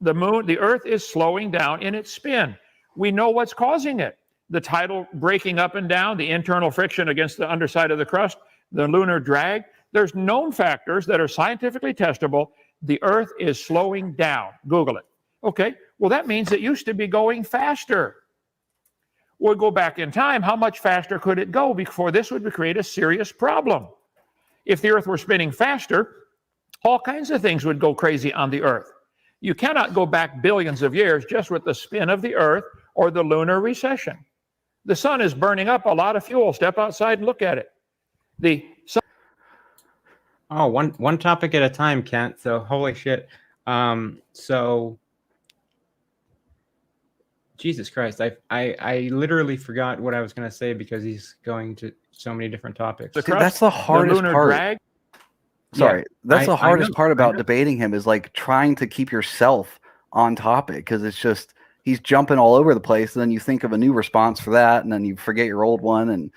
the Earth is slowing down in its spin. We know what's causing it. The tidal breaking up and down, the internal friction against the underside of the crust, the lunar drag. There's known factors that are scientifically testable. The Earth is slowing down. Google it. Okay, well, that means it used to be going faster. We'll go back in time. How much faster could it go before this would create a serious problem? If the Earth were spinning faster, all kinds of things would go crazy on the Earth. You cannot go back billions of years just with the spin of the Earth or the lunar recession. The sun is burning up a lot of fuel. Step outside and look at it. The sun. Oh, one topic at a time, Kent. So holy shit. So Jesus Christ, I literally forgot what I was going to say because he's going to so many different topics. Dude, that's the hardest part. Drag. Sorry, Yeah, that's the hardest part about debating him, is like trying to keep yourself on topic, because it's just he's jumping all over the place, and then you think of a new response for that, and then you forget your old one, and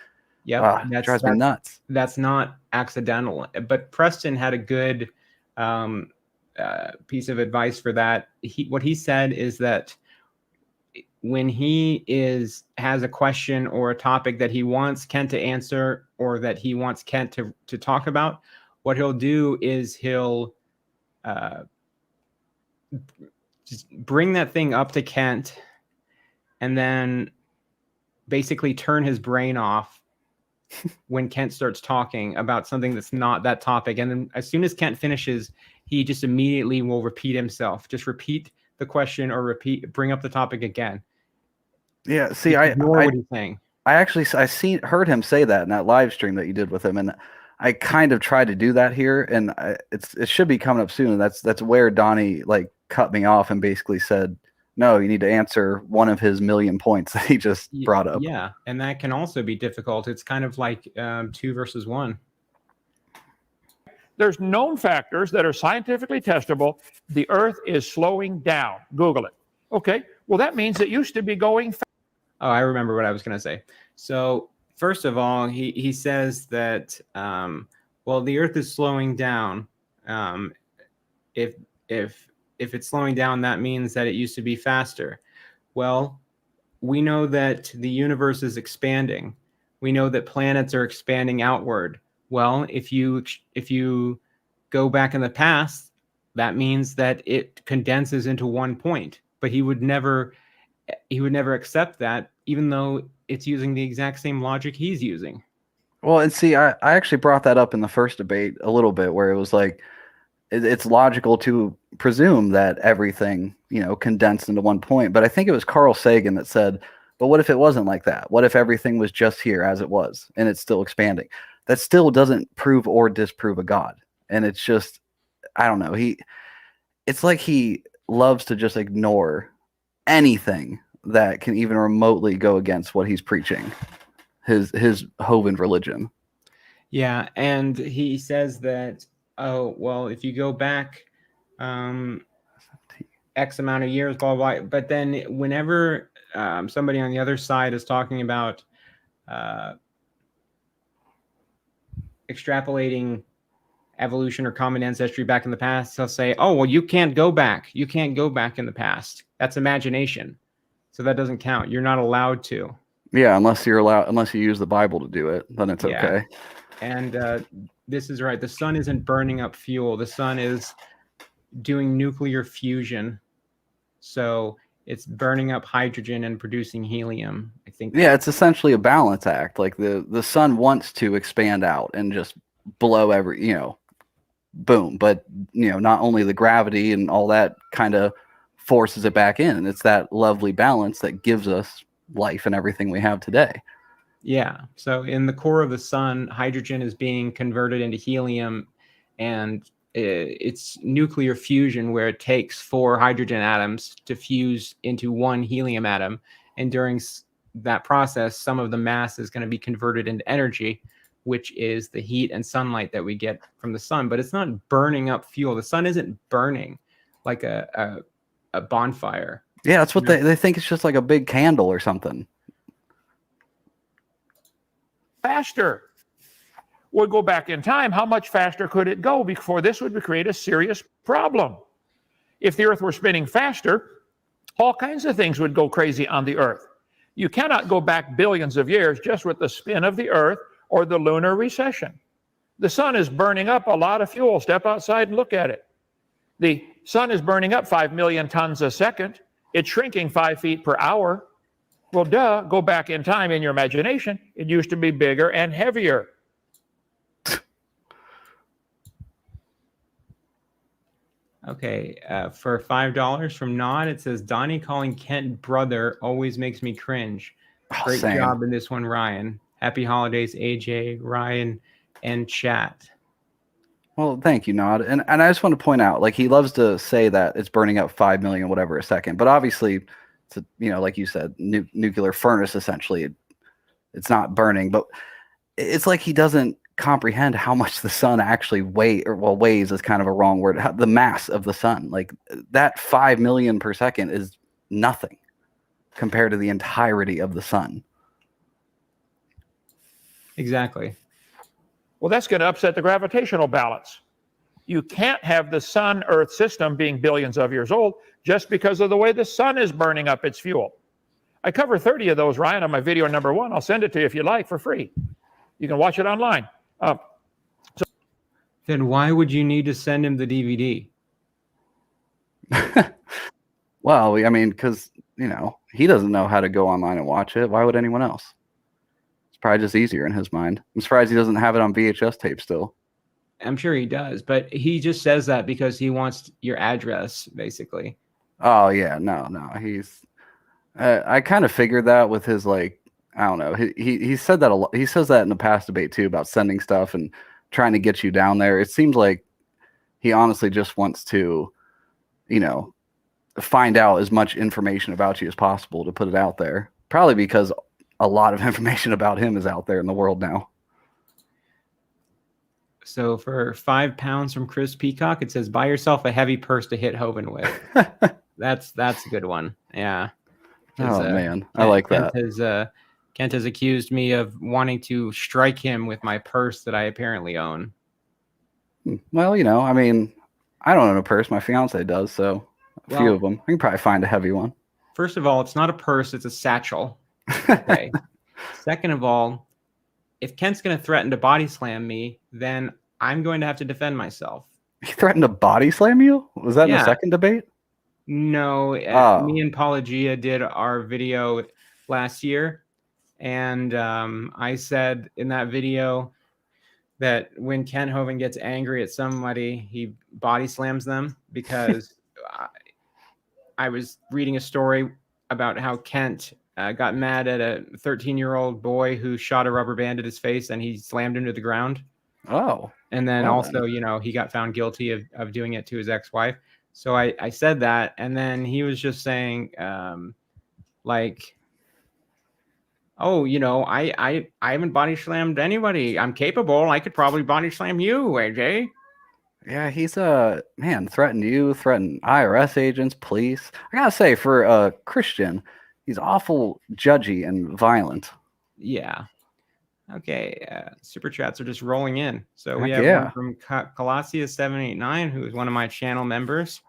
that drives me nuts. That's not accidental. But Preston had a good piece of advice for that. What he said is that when he has a question or a topic that he wants Kent to answer, or that he wants Kent to talk about, what he'll do is he'll just bring that thing up to Kent and then basically turn his brain off when Kent starts talking about something that's not that topic. And then as soon as Kent finishes, he just immediately will repeat himself. Just repeat the question or bring up the topic again. Yeah, see, ignore what he's saying. I actually heard him say that in that live stream that you did with him, and I kind of tried to do that here, and it should be coming up soon. And that's where Donnie like cut me off and basically said No, you need to answer one of his million points that he just brought up. Yeah, and that can also be difficult. It's kind of like 2 versus 1. There's known factors that are scientifically testable. The Earth is slowing down. Google it. Okay, well, that means it used to be going fast. Oh, I remember what I was going to say. So first of all, he says that, well, the Earth is slowing down. If it's slowing down, that means that it used to be faster. Well, we know that the universe is expanding. We know that planets are expanding outward. Well, if you go back in the past, that means that it condenses into one point. But he would never accept that, even though it's using the exact same logic he's using. Well, and see, I actually brought that up in the first debate a little bit, where it was like, it's logical to presume that everything, condensed into one point. But I think it was Carl Sagan that said, but what if it wasn't like that? What if everything was just here as it was and it's still expanding? That still doesn't prove or disprove a God. And it's just, I don't know. It's like he loves to just ignore anything that can even remotely go against what he's preaching, his Hovind religion. Yeah, and he says that, oh, well, if you go back X amount of years, blah, blah, blah. But then whenever somebody on the other side is talking about extrapolating evolution or common ancestry back in the past, they'll say, oh, well, you can't go back. You can't go back in the past. That's imagination. So that doesn't count. You're not allowed to. Yeah, unless you use the Bible to do it, then it's okay. And this is right. The sun isn't burning up fuel. The sun is doing nuclear fusion. So it's burning up hydrogen and producing helium, I think. Yeah, it's essentially a balance act. Like the sun wants to expand out and just blow boom. But, not only the gravity and all that kind of forces it back in. It's that lovely balance that gives us life and everything we have today. Yeah. So in the core of the sun, hydrogen is being converted into helium, and it's nuclear fusion, where it takes 4 hydrogen atoms to fuse into 1 helium atom. And during that process, some of the mass is going to be converted into energy, which is the heat and sunlight that we get from the sun. But it's not burning up fuel. The sun isn't burning like a bonfire. Yeah, that's what they think. It's just like a big candle or something. Faster. We'll go back in time. How much faster could it go before this would create a serious problem? If the Earth were spinning faster, all kinds of things would go crazy on the Earth. You cannot go back billions of years just with the spin of the Earth or the lunar recession. The sun is burning up a lot of fuel. Step outside and look at it. The sun is burning up 5 million tons a second. It's shrinking 5 feet per hour. Well, duh, go back in time in your imagination. It used to be bigger and heavier. Okay, for $5 from Nod, it says, Donnie calling Kent brother always makes me cringe. Great job in this one, Ryan. Happy holidays, AJ, Ryan, and chat. Well, thank you, Nod. And I just want to point out, like, he loves to say that it's burning up 5 million whatever a second, but obviously, it's like you said, nuclear furnace, essentially. It's not burning, but it's like he doesn't comprehend how much the sun actually weighs is kind of a wrong word. The mass of the sun, like that 5 million per second is nothing compared to the entirety of the sun. Exactly. Well, that's going to upset the gravitational balance. You can't have the sun-Earth system being billions of years old just because of the way the sun is burning up its fuel. I cover 30 of those, Ryan, on my video number 1. I'll send it to you if you like for free. You can watch it online. Then why would you need to send him the DVD? Well, I mean, because, he doesn't know how to go online and watch it. Why would anyone else? It's probably just easier in his mind. I'm surprised he doesn't have it on VHS tape still. I'm sure he does, but he just says that because he wants your address, basically. Oh, yeah. No. He's... I kind of figured that with his, like, I don't know. He said that a lot. He says that in the past debate too, about sending stuff and trying to get you down there. It seems like he honestly just wants to, find out as much information about you as possible to put it out there. Probably because a lot of information about him is out there in the world now. So for £5 from Chris Peacock, it says, buy yourself a heavy purse to hit Hovind with. That's a good one. Yeah. Oh man, I like that. Kent has accused me of wanting to strike him with my purse that I apparently own. Well, you know, I mean, I don't own a purse. My fiance does, so a few of them. I can probably find a heavy one. First of all, it's not a purse; it's a satchel. Okay. Second of all, if Kent's going to threaten to body slam me, then I'm going to have to defend myself. He threatened to body slam you? Was that in the second debate? No, me and Paula Gia did our video last year, and I said in that video that when Kent Hovind gets angry at somebody, he body slams them, because I was reading a story about how Kent got mad at a 13-year-old boy who shot a rubber band at his face, and he slammed him to the ground. Oh. And then you know, he got found guilty of doing it to his ex-wife. So I said that, and then he was just saying, like, oh, you know, I haven't body slammed anybody. I'm capable. I could probably body slam you, AJ. Yeah, he's threatened you, threatened IRS agents, police. I gotta say, for a Christian, he's awful judgy and violent. Yeah. Okay. Super chats are just rolling in. So we have one from Colossia789, who is one of my channel members.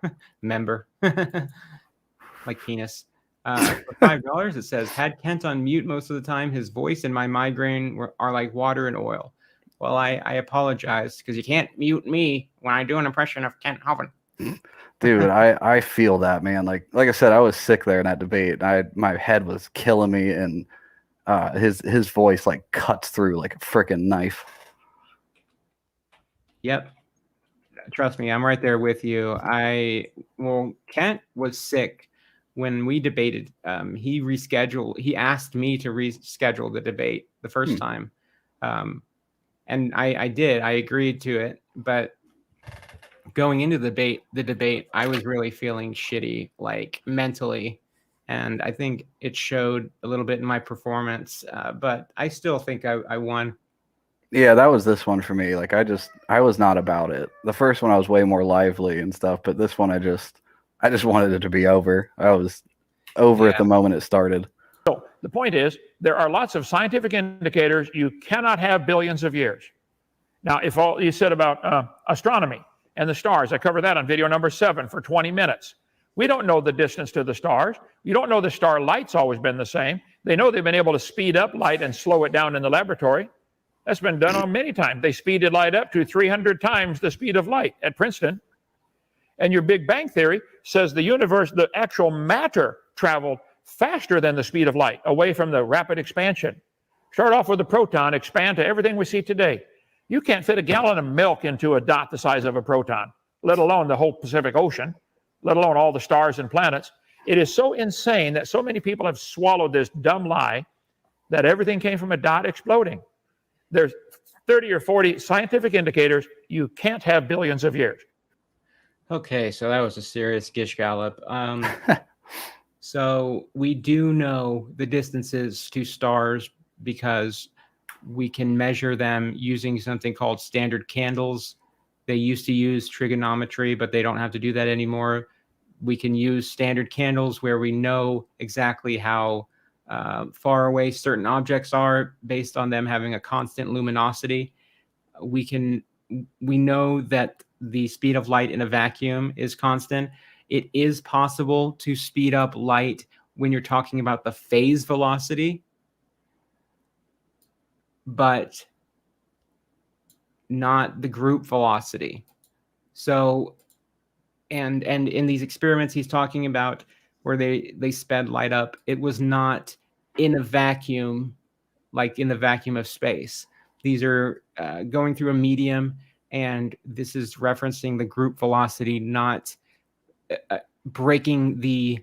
Like penis. For $5, it says, had Kent on mute most of the time, his voice and my migraine are like water and oil. Well, I apologize, because you can't mute me when I do an impression of Kent Hovind. Dude, I feel that, man. Like I said, I was sick there in that debate. My head was killing me, and his voice like cuts through like a freaking knife. Yep. Trust me, I'm right there with you. Kent was sick when we debated. He asked me to reschedule the debate the first time. And I did. I agreed to it. But going into the debate, I was really feeling shitty, like mentally. And I think it showed a little bit in my performance. But I still think I won. Yeah, that was this one for me. Like I was not about it. The first one I was way more lively and stuff, but this one I just wanted it to be over. I was over at the moment it started. So the point is, there are lots of scientific indicators you cannot have billions of years. Now, if all you said about astronomy and the stars, I covered that on video number 7 for 20 minutes. We don't know the distance to the stars. You don't know the star light's always been the same. They know they've been able to speed up light and slow it down in the laboratory. That's been done on many times. They speeded light up to 300 times the speed of light at Princeton. And your Big Bang theory says the universe, the actual matter, traveled faster than the speed of light, away from the rapid expansion. Start off with a proton, expand to everything we see today. You can't fit a gallon of milk into a dot the size of a proton, let alone the whole Pacific Ocean, let alone all the stars and planets. It is so insane that so many people have swallowed this dumb lie that everything came from a dot exploding. There's 30 or 40 scientific indicators you can't have billions of years. Okay, so that was a serious gish gallop. So we do know the distances to stars because we can measure them using something called standard candles. They used to use trigonometry, but they don't have to do that anymore. We can use standard candles where we know exactly how far away certain objects are based on them having a constant luminosity. We know that the speed of light in a vacuum is constant. It is possible to speed up light when you're talking about the phase velocity, but not the group velocity. So, and in these experiments he's talking about where they sped light up, it was not in a vacuum, like in the vacuum of space. These are going through a medium, and this is referencing the group velocity, not breaking the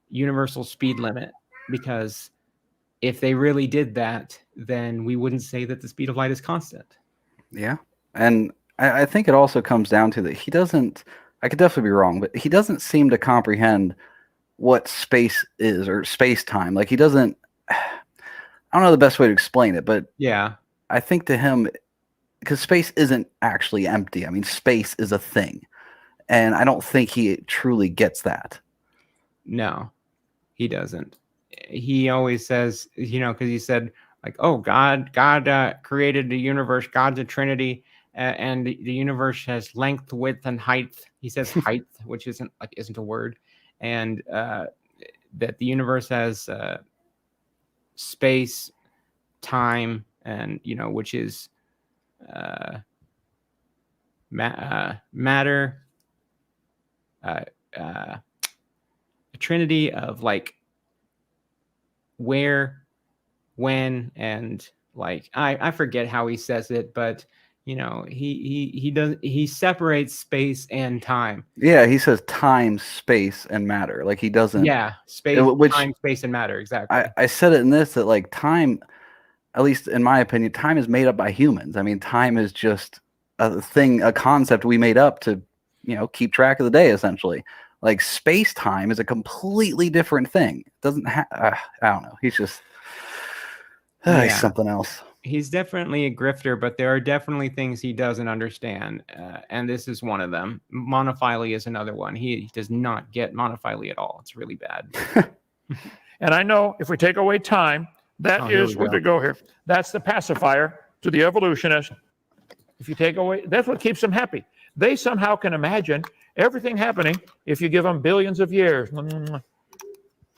universal speed limit, because if they really did that, then we wouldn't say that the speed of light is constant. Yeah. And I think it also comes down to that he doesn't I could definitely be wrong, but he doesn't seem to comprehend what space is or space time. Like he doesn't. I don't know the best way to explain it, but Yeah. I think to him, because space isn't actually empty. I mean, space is a thing, and I don't think he truly gets that. No, he doesn't. He always says, because he said, like, oh, God created the universe. God's a Trinity, and the universe has length, width, and height. He says height, which isn't a word, and that the universe has space, time, and which is matter. A trinity of like where, when, and like I forget how he says it, but he separates space and time. Yeah, he says time, space, and matter. Like he doesn't. Yeah, space, which time, space, and matter. Exactly. I said it in this that like time, at least in my opinion, time is made up by humans. I mean, time is just a thing, a concept we made up to, keep track of the day, essentially. Like space time is a completely different thing. It doesn't have, I don't know. He's just, he's something else. He's definitely a grifter, but there are definitely things he doesn't understand. And this is one of them. Monophyly is another one. He does not get monophyly at all. It's really bad. And I know if we take away time, that is where to go here. That's the pacifier to the evolutionist. If you take away, that's what keeps them happy. They somehow can imagine everything happening if you give them billions of years.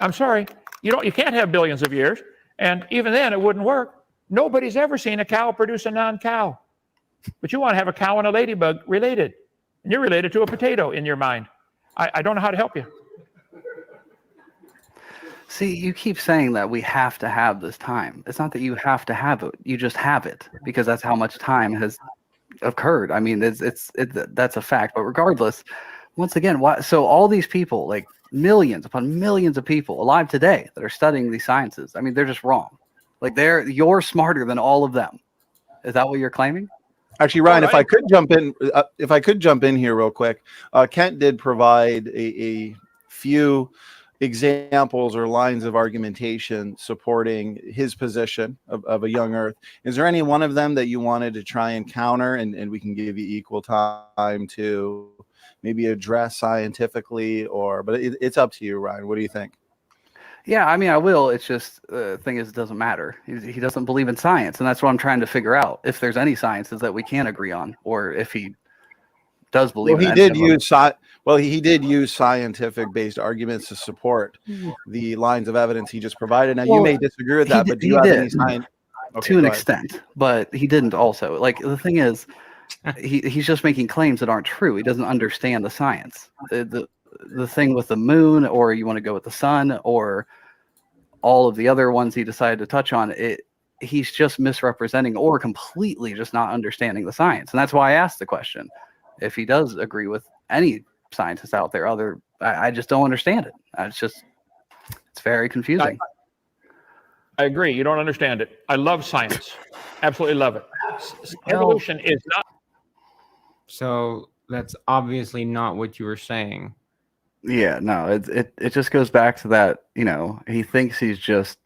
I'm sorry, you can't have billions of years, and even then it wouldn't work. Nobody's ever seen a cow produce a non-cow. But you want to have a cow and a ladybug related, and you're related to a potato in your mind. I don't know how to help you. See, you keep saying that we have to have this time. It's not that you have to have it. You just have it because that's how much time has occurred. I mean, that's a fact. But regardless, once again, why? So all these people, like millions upon millions of people alive today that are studying these sciences, I mean, they're just wrong. Like you're smarter than all of them. Is that what you're claiming? Actually, Ryan, if I could jump in here real quick, Kent did provide a few examples or lines of argumentation supporting his position of a young Earth. Is there any one of them that you wanted to try and counter, and we can give you equal time to maybe address scientifically, but it's up to you, Ryan. What do you think? Yeah, I mean, I will. It's just the thing is, it doesn't matter. He doesn't believe in science, and that's what I'm trying to figure out. If there's any sciences that we can agree on, or if he does believe. Well, he did use scientific-based arguments to support the lines of evidence he just provided. Now, you may disagree with that, but do you have any science? Okay, to an extent, but he didn't also. Like, the thing is, he's just making claims that aren't true. He doesn't understand the science. The thing with the moon, or you want to go with the sun, or all of the other ones he decided to touch on, he's just misrepresenting or completely just not understanding the science. And that's why I asked the question. If he does agree with any scientists out there, I just don't understand it. It's very confusing. I agree. You don't understand it. I love science. Absolutely love it. Evolution is not. So that's obviously not what you were saying. Yeah, no, it just goes back to that, he thinks he's just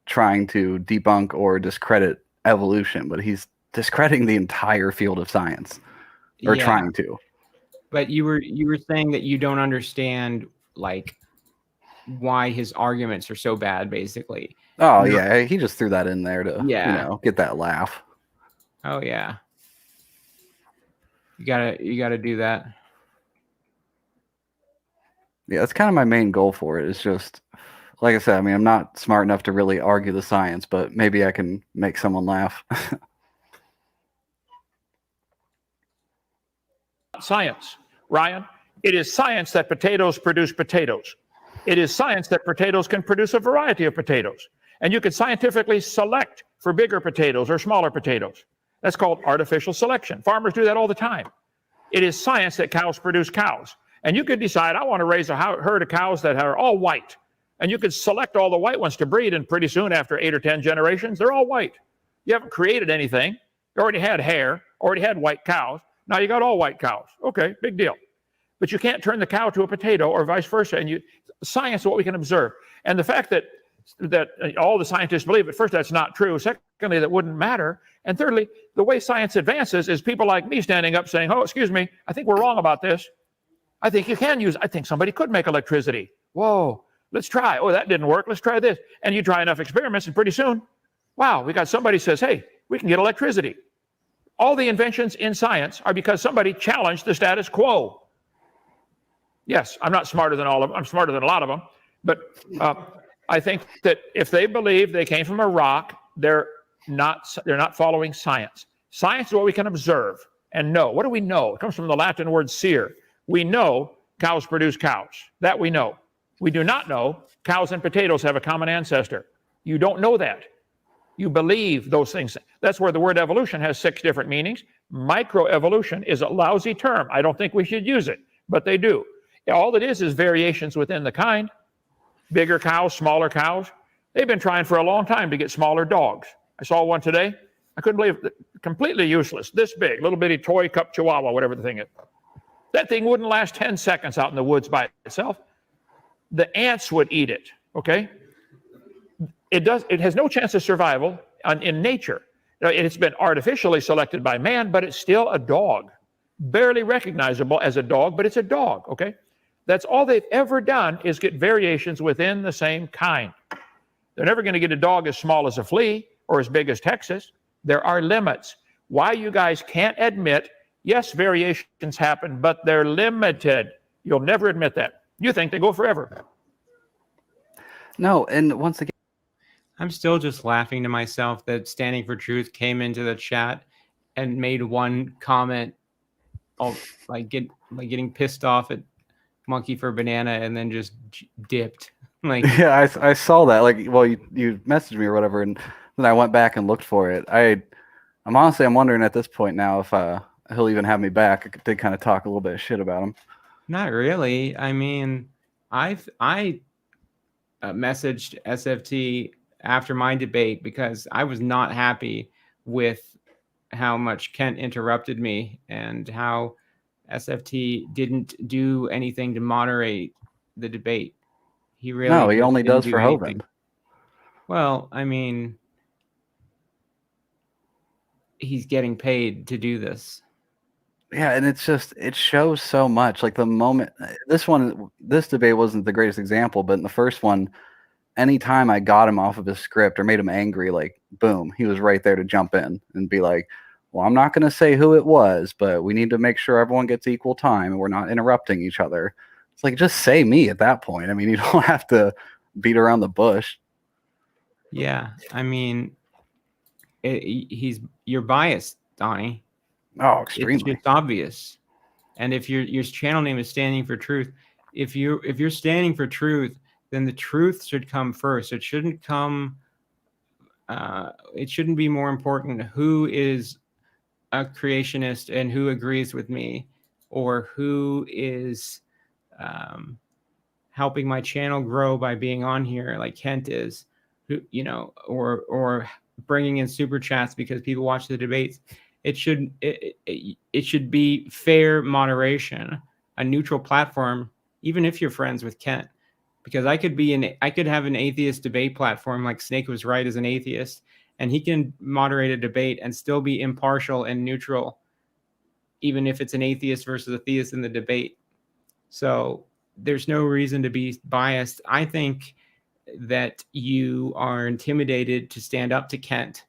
trying to debunk or discredit evolution, but he's discrediting the entire field of science, or trying to. But you were saying that you don't understand like why his arguments are so bad, basically. Oh yeah, he just threw that in there to get that laugh. Oh yeah. You gotta do that. Yeah, that's kind of my main goal for it. It's just, like I said, I mean, I'm not smart enough to really argue the science, but maybe I can make someone laugh. Science, Ryan. It is science that potatoes produce potatoes. It is science that potatoes can produce a variety of potatoes. And you can scientifically select for bigger potatoes or smaller potatoes. That's called artificial selection. Farmers do that all the time. It is science that cows produce cows. And you could decide, I want to raise a herd of cows that are all white. And you could select all the white ones to breed, and pretty soon, after 8 or 10 generations, they're all white. You haven't created anything. You already had hair, already had white cows. Now you got all white cows. Okay, big deal. but you can't turn the cow to a potato or vice versa. And science is what we can observe. And the fact that all the scientists believe, at first, that's not true. Secondly, that wouldn't matter. And thirdly, the way science advances is people like me standing up saying, oh, excuse me, I think we're wrong about this. I think you can use, I think somebody could make electricity. Whoa, let's try. Oh, that didn't work. Let's try this. And you try enough experiments, and pretty soon, wow, we got somebody says, hey, we can get electricity. All the inventions in science are because somebody challenged the status quo. Yes, I'm not smarter than all of them. I'm smarter than a lot of them. But I think that if they believe they came from a rock, they're not following science. Science is what we can observe and know. What do we know? It comes from the Latin word seer. We know cows produce cows. That we know. We do not know cows and potatoes have a common ancestor. You don't know that. You believe those things. That's where the word evolution has 6 different meanings. Microevolution is a lousy term. I don't think we should use it, but they do. All it is variations within the kind. Bigger cows, smaller cows. They've been trying for a long time to get smaller dogs. I saw one today. I couldn't believe it. Completely useless. This big, little bitty toy cup chihuahua, whatever the thing is. That thing wouldn't last 10 seconds out in the woods by itself. The ants would eat it, okay? It has no chance of survival in nature. It's been artificially selected by man, but it's still a dog. Barely recognizable as a dog, but it's a dog, okay? That's all they've ever done is get variations within the same kind. They're never going to get a dog as small as a flea or as big as Texas. There are limits. Why you guys can't admit, yes, variations happen, but they're limited. You'll never admit that. You think they go forever. No, and once again, I'm still just laughing to myself that Standing for Truth came into the chat and made one comment, getting pissed off at Monkey for Banana, and then just dipped. Yeah, I saw that. Well, you messaged me or whatever, and then I went back and looked for it. I'm wondering at this point now if he'll even have me back. I did kind of talk a little bit of shit about him. Not really. I mean, I messaged SFT after my debate because I was not happy with how much Kent interrupted me and how SFT didn't do anything to moderate the debate. He only does for Hovind. Well, I mean, he's getting paid to do this. Yeah, and it shows so much. Like the moment this debate wasn't the greatest example, but in the first one, anytime I got him off of his script or made him angry, like boom, he was right there to jump in and be like, well, I'm not going to say who it was, but we need to make sure everyone gets equal time and we're not interrupting each other. It's like, just say me at that point. I mean, you don't have to beat around the bush. Yeah, I mean, you're biased, Donnie. Oh, extremely. It's just obvious. And if your channel name is Standing for Truth, if you're standing for truth, then the truth should come first. It shouldn't come. It shouldn't be more important who is a creationist and who agrees with me, or who is helping my channel grow by being on here, like Kent is, who or bringing in super chats because people watch the debates. It should be fair moderation, a neutral platform, even if you're friends with Kent. Because I could have an atheist debate platform like Snake was right as an atheist, and he can moderate a debate and still be impartial and neutral, even if it's an atheist versus a theist in the debate. So there's no reason to be biased. I think that you are intimidated to stand up to Kent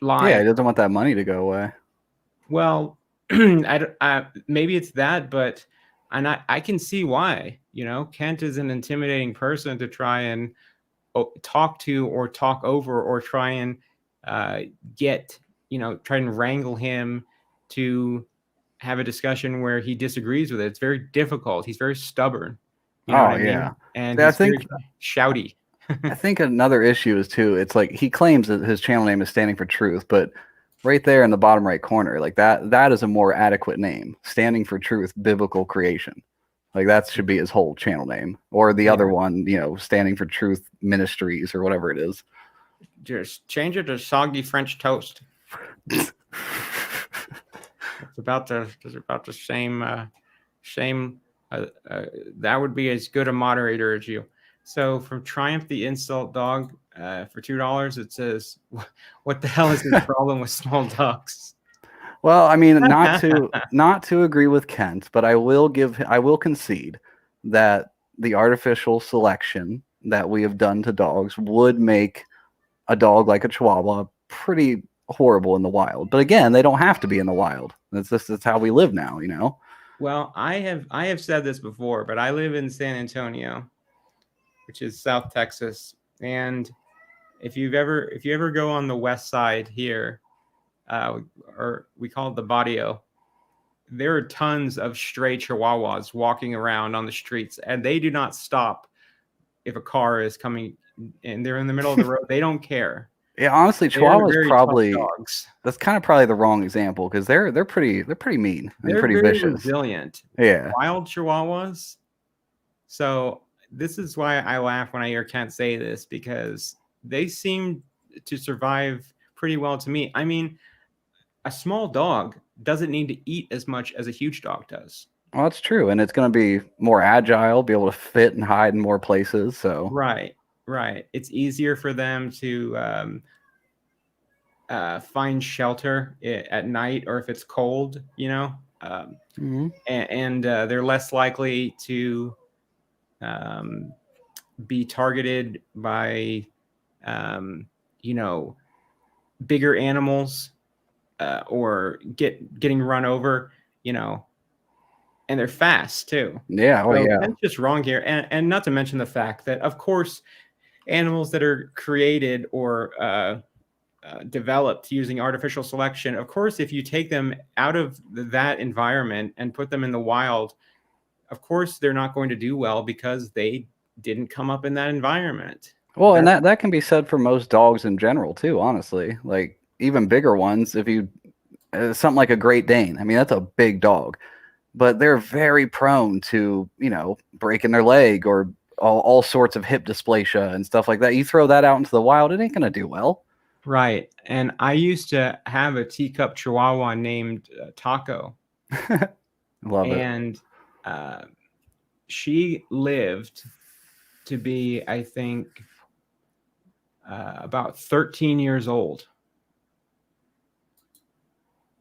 live. Yeah, he doesn't want that money to go away. Well, maybe it's that, but I can see why. Kent is an intimidating person to try and talk to or talk over or try and try and wrangle him to have a discussion where he disagrees with it. It's very difficult. He's very stubborn. You know what I mean? And yeah, he's very shouty. I think another issue is too, it's like he claims that his channel name is Standing for Truth, but right there in the bottom right corner, like that is a more adequate name. Standing for Truth, Biblical Creation. Like that should be his whole channel name. Or the other one, Standing for Truth Ministries or whatever it is. Just change it to Soggy French Toast. It's about the same Shame. That would be as good a moderator as you. So from Triumph the Insult Dog, for $2, it says, "What the hell is this problem with small dogs?" Well, I mean, not to agree with Kent, but I will concede that the artificial selection that we have done to dogs would make a dog like a Chihuahua pretty horrible in the wild. But again, they don't have to be in the wild. That's how we live now, you know. Well, I have said this before, but I live in San Antonio, which is South Texas, and if you ever go on the west side here, or we call it the barrio, there are tons of stray Chihuahuas walking around on the streets, and they do not stop if a car is coming and they're in the middle of the road. They don't care. Yeah, honestly, They're Chihuahuas very probably tough dogs. that's kind of probably the wrong example because they're pretty mean and They're pretty very vicious. resilient. Yeah. Wild Chihuahuas. So this is why I laugh when I hear Kent say this, because they seem to survive pretty well to me. I mean, a small dog doesn't need to eat as much as a huge dog does. Well, that's true, and it's going to be more agile, be able to fit and hide in more places. So Right. It's easier for them to find shelter at night, or if it's cold, you know, and they're less likely to be targeted by, you know, bigger animals, or getting run over, you know, and they're fast too. yeah, oh So yeah, that's just wrong here. And not to mention the fact that, of course, animals that are created or developed using artificial selection, of course, if you take them out of that environment and put them in the wild, of course, they're not going to do well because they didn't come up in that environment. Well, and that can be said for most dogs in general too. Honestly, like even bigger ones, if you something like a Great Dane, I mean that's a big dog, but they're very prone to, you know, breaking their leg or all sorts of hip dysplasia and stuff like that. You throw that out into the wild, it ain't gonna do well. Right. And I used to have a teacup Chihuahua named Taco. Love it. And she lived to be, I think, about 13 years old.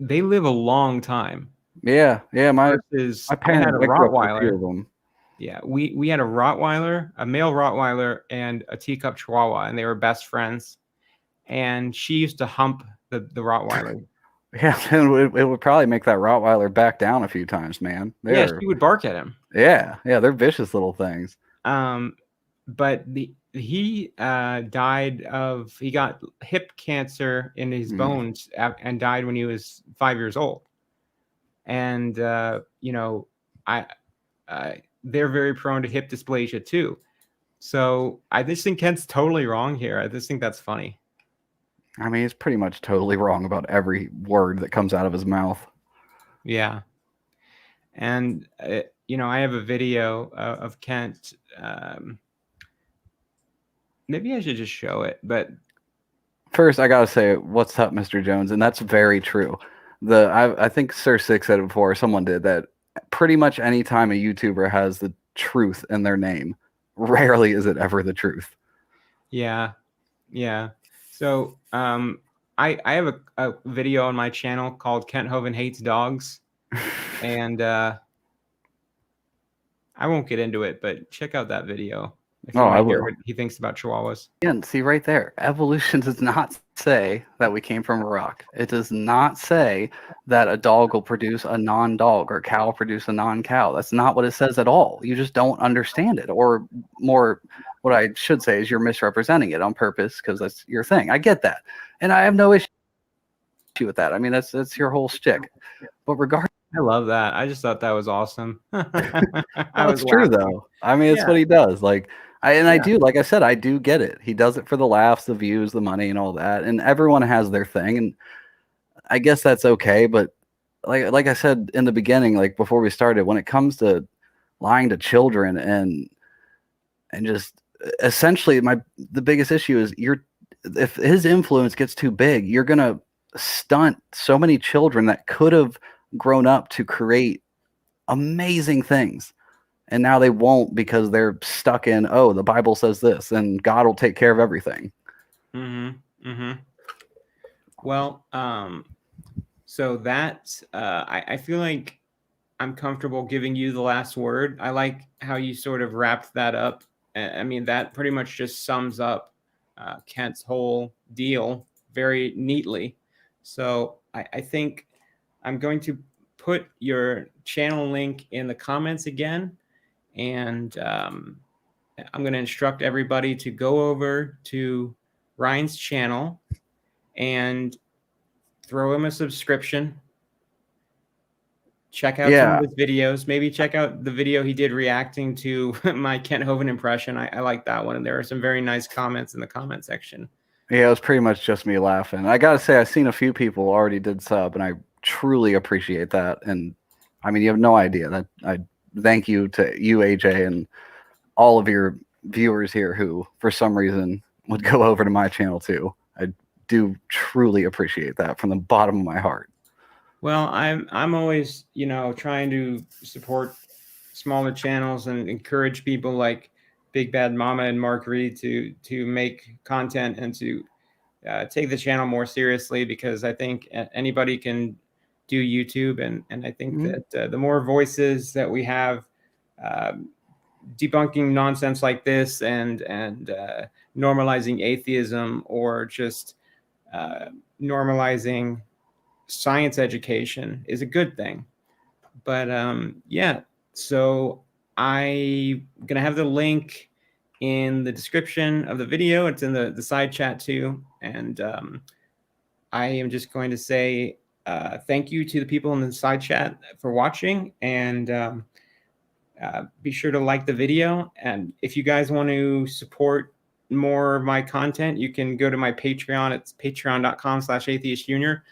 They live a long time. Yeah, my Versus, my I had parents a I grew up with a few Rottweiler. of them. Yeah, we had a Rottweiler, a male Rottweiler, and a teacup Chihuahua, and they were best friends. And she used to hump the Rottweiler. Yeah, and it would probably make that Rottweiler back down a few times, man. Yeah, she would bark at him. Yeah, they're vicious little things. But he got hip cancer in his bones and died when he was 5 years old. And you know, they're very prone to hip dysplasia too. So I just think Kent's totally wrong here. I just think that's funny. I mean, he's pretty much totally wrong about every word that comes out of his mouth. Yeah. And you know, I have a video of Kent. Maybe I should just show it, but first I gotta say, what's up, Mr. Jones? And that's very true. I think Sir Six said it before, someone did that. Pretty much any time a YouTuber has the truth in their name, rarely is it ever the truth. Yeah. So I have a video on my channel called Kent Hovind Hates Dogs, and I won't get into it, but check out that video if you want to hear what he thinks about Chihuahuas. Again, see right there, evolution does not say that we came from a rock. It does not say that a dog will produce a non-dog or a cow will produce a non-cow. That's not what it says at all. You just don't understand it, or more, what I should say is you're misrepresenting it on purpose because that's your thing. I get that, and I have no issue with that. I mean, that's your whole shtick. But regardless, I love that. I just thought that was awesome. That's true though. I mean, it's what he does. Like, I do, like I said, I do get it. He does it for the laughs, the views, the money, and all that. And everyone has their thing, and I guess that's okay. But like I said in the beginning, like before we started, when it comes to lying to children and just essentially the biggest issue is if his influence gets too big, you're gonna stunt so many children that could have grown up to create amazing things. And now they won't because they're stuck in, oh, the Bible says this and God will take care of everything. Well, so that I feel like I'm comfortable giving you the last word. I like how you sort of wrapped that up. I mean, that pretty much just sums up Kent's whole deal very neatly. So I think I'm going to put your channel link in the comments again. And I'm going to instruct everybody to go over to Ryan's channel and throw him a subscription. Check out some of his videos. Maybe check out the video he did reacting to my Kent Hovind impression. I like that one. And there are some very nice comments in the comment section. Yeah, it was pretty much just me laughing. I got to say, I've seen a few people already did sub, and I truly appreciate that. And I mean, you have no idea that I thank you to you, AJ, and all of your viewers here who, for some reason, would go over to my channel too. I do truly appreciate that from the bottom of my heart. Well, I'm always, you know, trying to support smaller channels and encourage people like Big Bad Mama and Mark Reed to make content and to take the channel more seriously, because I think anybody can do YouTube, and I think that the more voices that we have debunking nonsense like this and normalizing atheism, or just normalizing science education, is a good thing. But yeah, so I'm gonna have the link in the description of the video. It's in the side chat too. And I am just going to say thank you to the people in the side chat for watching, and be sure to like the video. And if you guys want to support more of my content, you can go to my Patreon. It's patreon.com/atheistjunior.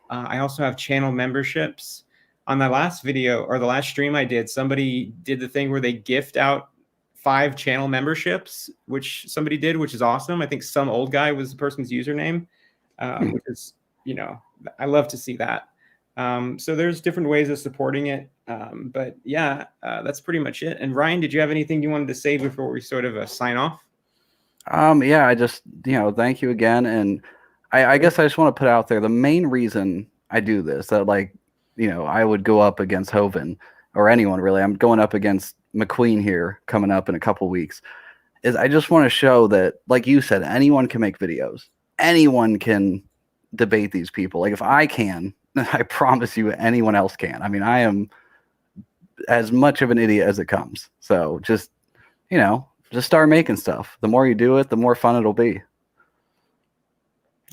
I also have channel memberships. On the last video, or the last stream I did, somebody did the thing where they gift out 5 channel memberships, which somebody did, which is awesome. I think some old guy was the person's username, which is, you know, I love to see that. So there's different ways of supporting it. But yeah, that's pretty much it. And Ryan, did you have anything you wanted to say before we sort of sign off? Yeah, I just, you know, thank you again. And I guess I just want to put out there the main reason I do this, that, like, you know, I would go up against Hovind or anyone really. I'm going up against McQueen here coming up in a couple weeks. Is I just want to show that, like you said, anyone can make videos. Anyone can debate these people. Like, if I can, I promise you anyone else can. I mean, I am as much of an idiot as it comes. So just, you know, just start making stuff. The more you do it, the more fun it'll be.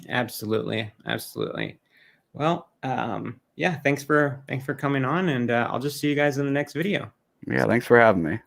Absolutely. Absolutely. Well, yeah, thanks for coming on, and I'll just see you guys in the next video. Yeah, thanks for having me.